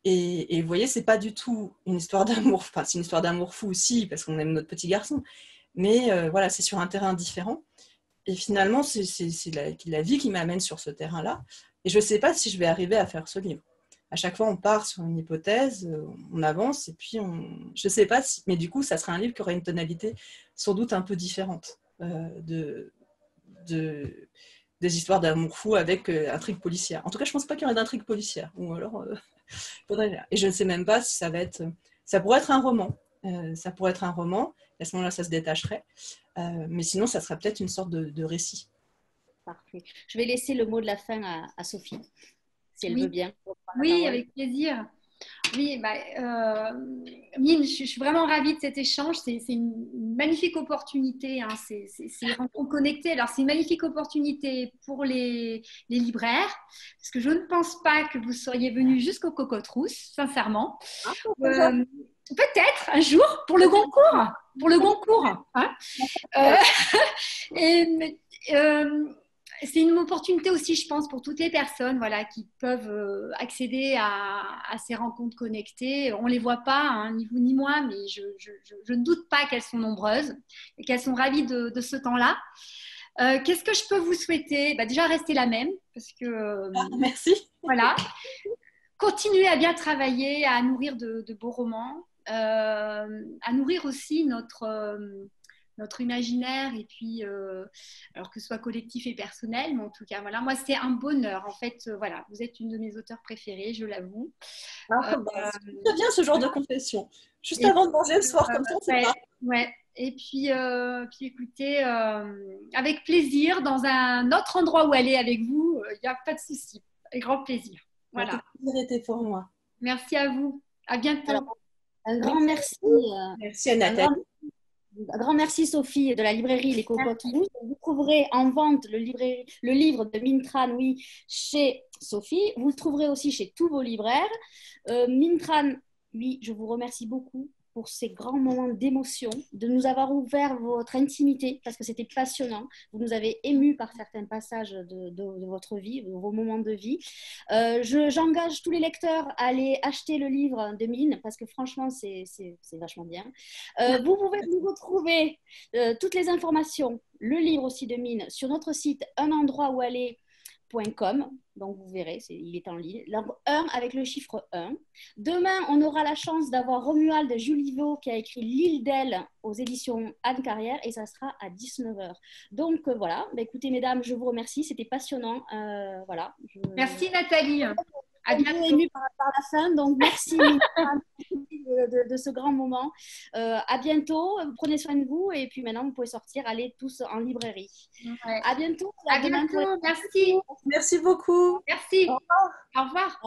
Et vous voyez, c'est pas du tout une histoire d'amour, enfin, c'est une histoire d'amour fou aussi, parce qu'on aime notre petit garçon, mais voilà, c'est sur un terrain différent. Et finalement, c'est la vie qui m'amène sur ce terrain-là. Et je ne sais pas si je vais arriver à faire ce livre. À chaque fois, on part sur une hypothèse, on avance, et puis je ne sais pas si... Mais du coup, ça sera un livre qui aura une tonalité sans doute un peu différente des histoires d'amour fou avec intrigue policière. En tout cas, je ne pense pas qu'il y aurait d'intrigue policière. Ou alors, et je ne sais même pas si ça va être... Ça pourrait être un roman. Ça pourrait être un roman. À ce moment-là, ça se détacherait. Mais sinon, ça serait peut-être une sorte de récit. Parfait. Je vais laisser le mot de la fin à Sophie, si elle veut bien. Oui, avec plaisir. Oui, Mine, je suis vraiment ravie de cet échange. C'est une magnifique opportunité. Hein. C'est rencontres connectées. Alors, c'est une magnifique opportunité pour les libraires, parce que je ne pense pas que vous seriez venus jusqu'au Cocotte Rousse, sincèrement. Peut-être un jour pour le Goncourt. Pour le Goncourt. Hein. C'est une opportunité aussi, je pense, pour toutes les personnes qui peuvent accéder à ces rencontres connectées. On ne les voit pas, hein, ni vous ni moi, mais je ne doute pas qu'elles sont nombreuses et qu'elles sont ravies de ce temps-là. Qu'est-ce que je peux vous souhaiter? Déjà, rester la même, parce que... merci. Voilà. Continuer à bien travailler, à nourrir de beaux romans, à nourrir aussi notre imaginaire, et puis alors que ce soit collectif et personnel, mais en tout cas, voilà, moi c'est un bonheur, en fait, voilà, vous êtes une de mes auteurs préférées, je l'avoue. C'est bien ce genre de confession, juste avant de manger le soir, comme ça, c'est pas... Ouais. Et puis écoutez, avec plaisir, dans un autre endroit où aller avec vous, il n'y a pas de souci, avec grand plaisir. Voilà. Le plaisir était pour moi. Merci à vous, à bientôt. Alors, un grand merci. Merci à Nathalie. Un grand merci Sophie de la librairie Les Cocottes Rousses. Vous trouverez en vente le livre de Minh Tran, oui, chez Sophie. Vous le trouverez aussi chez tous vos libraires. Minh Tran, oui, je vous remercie beaucoup pour ces grands moments d'émotion, de nous avoir ouvert votre intimité, parce que c'était passionnant. Vous nous avez émus par certains passages de votre vie, de vos moments de vie. J'engage tous les lecteurs à aller acheter le livre de Mine, parce que franchement, c'est vachement bien. Vous pouvez nous retrouver toutes les informations, le livre aussi de Mine, sur notre site unendroitoualler.com. Donc vous verrez, il est en ligne. 1 avec le chiffre 1. Demain, on aura la chance d'avoir Romuald Juliveau qui a écrit L'île d'Elle aux éditions Anne Carrière, et ça sera à 19h. Donc voilà, écoutez mesdames, je vous remercie, c'était passionnant. Voilà. Merci Nathalie. À bientôt. Émue par la fin, donc merci de ce grand moment. À bientôt, prenez soin de vous, et puis maintenant vous pouvez sortir, aller tous en librairie. Ouais. À bientôt. À bientôt. Merci. Merci beaucoup. Merci. Au revoir. Au revoir.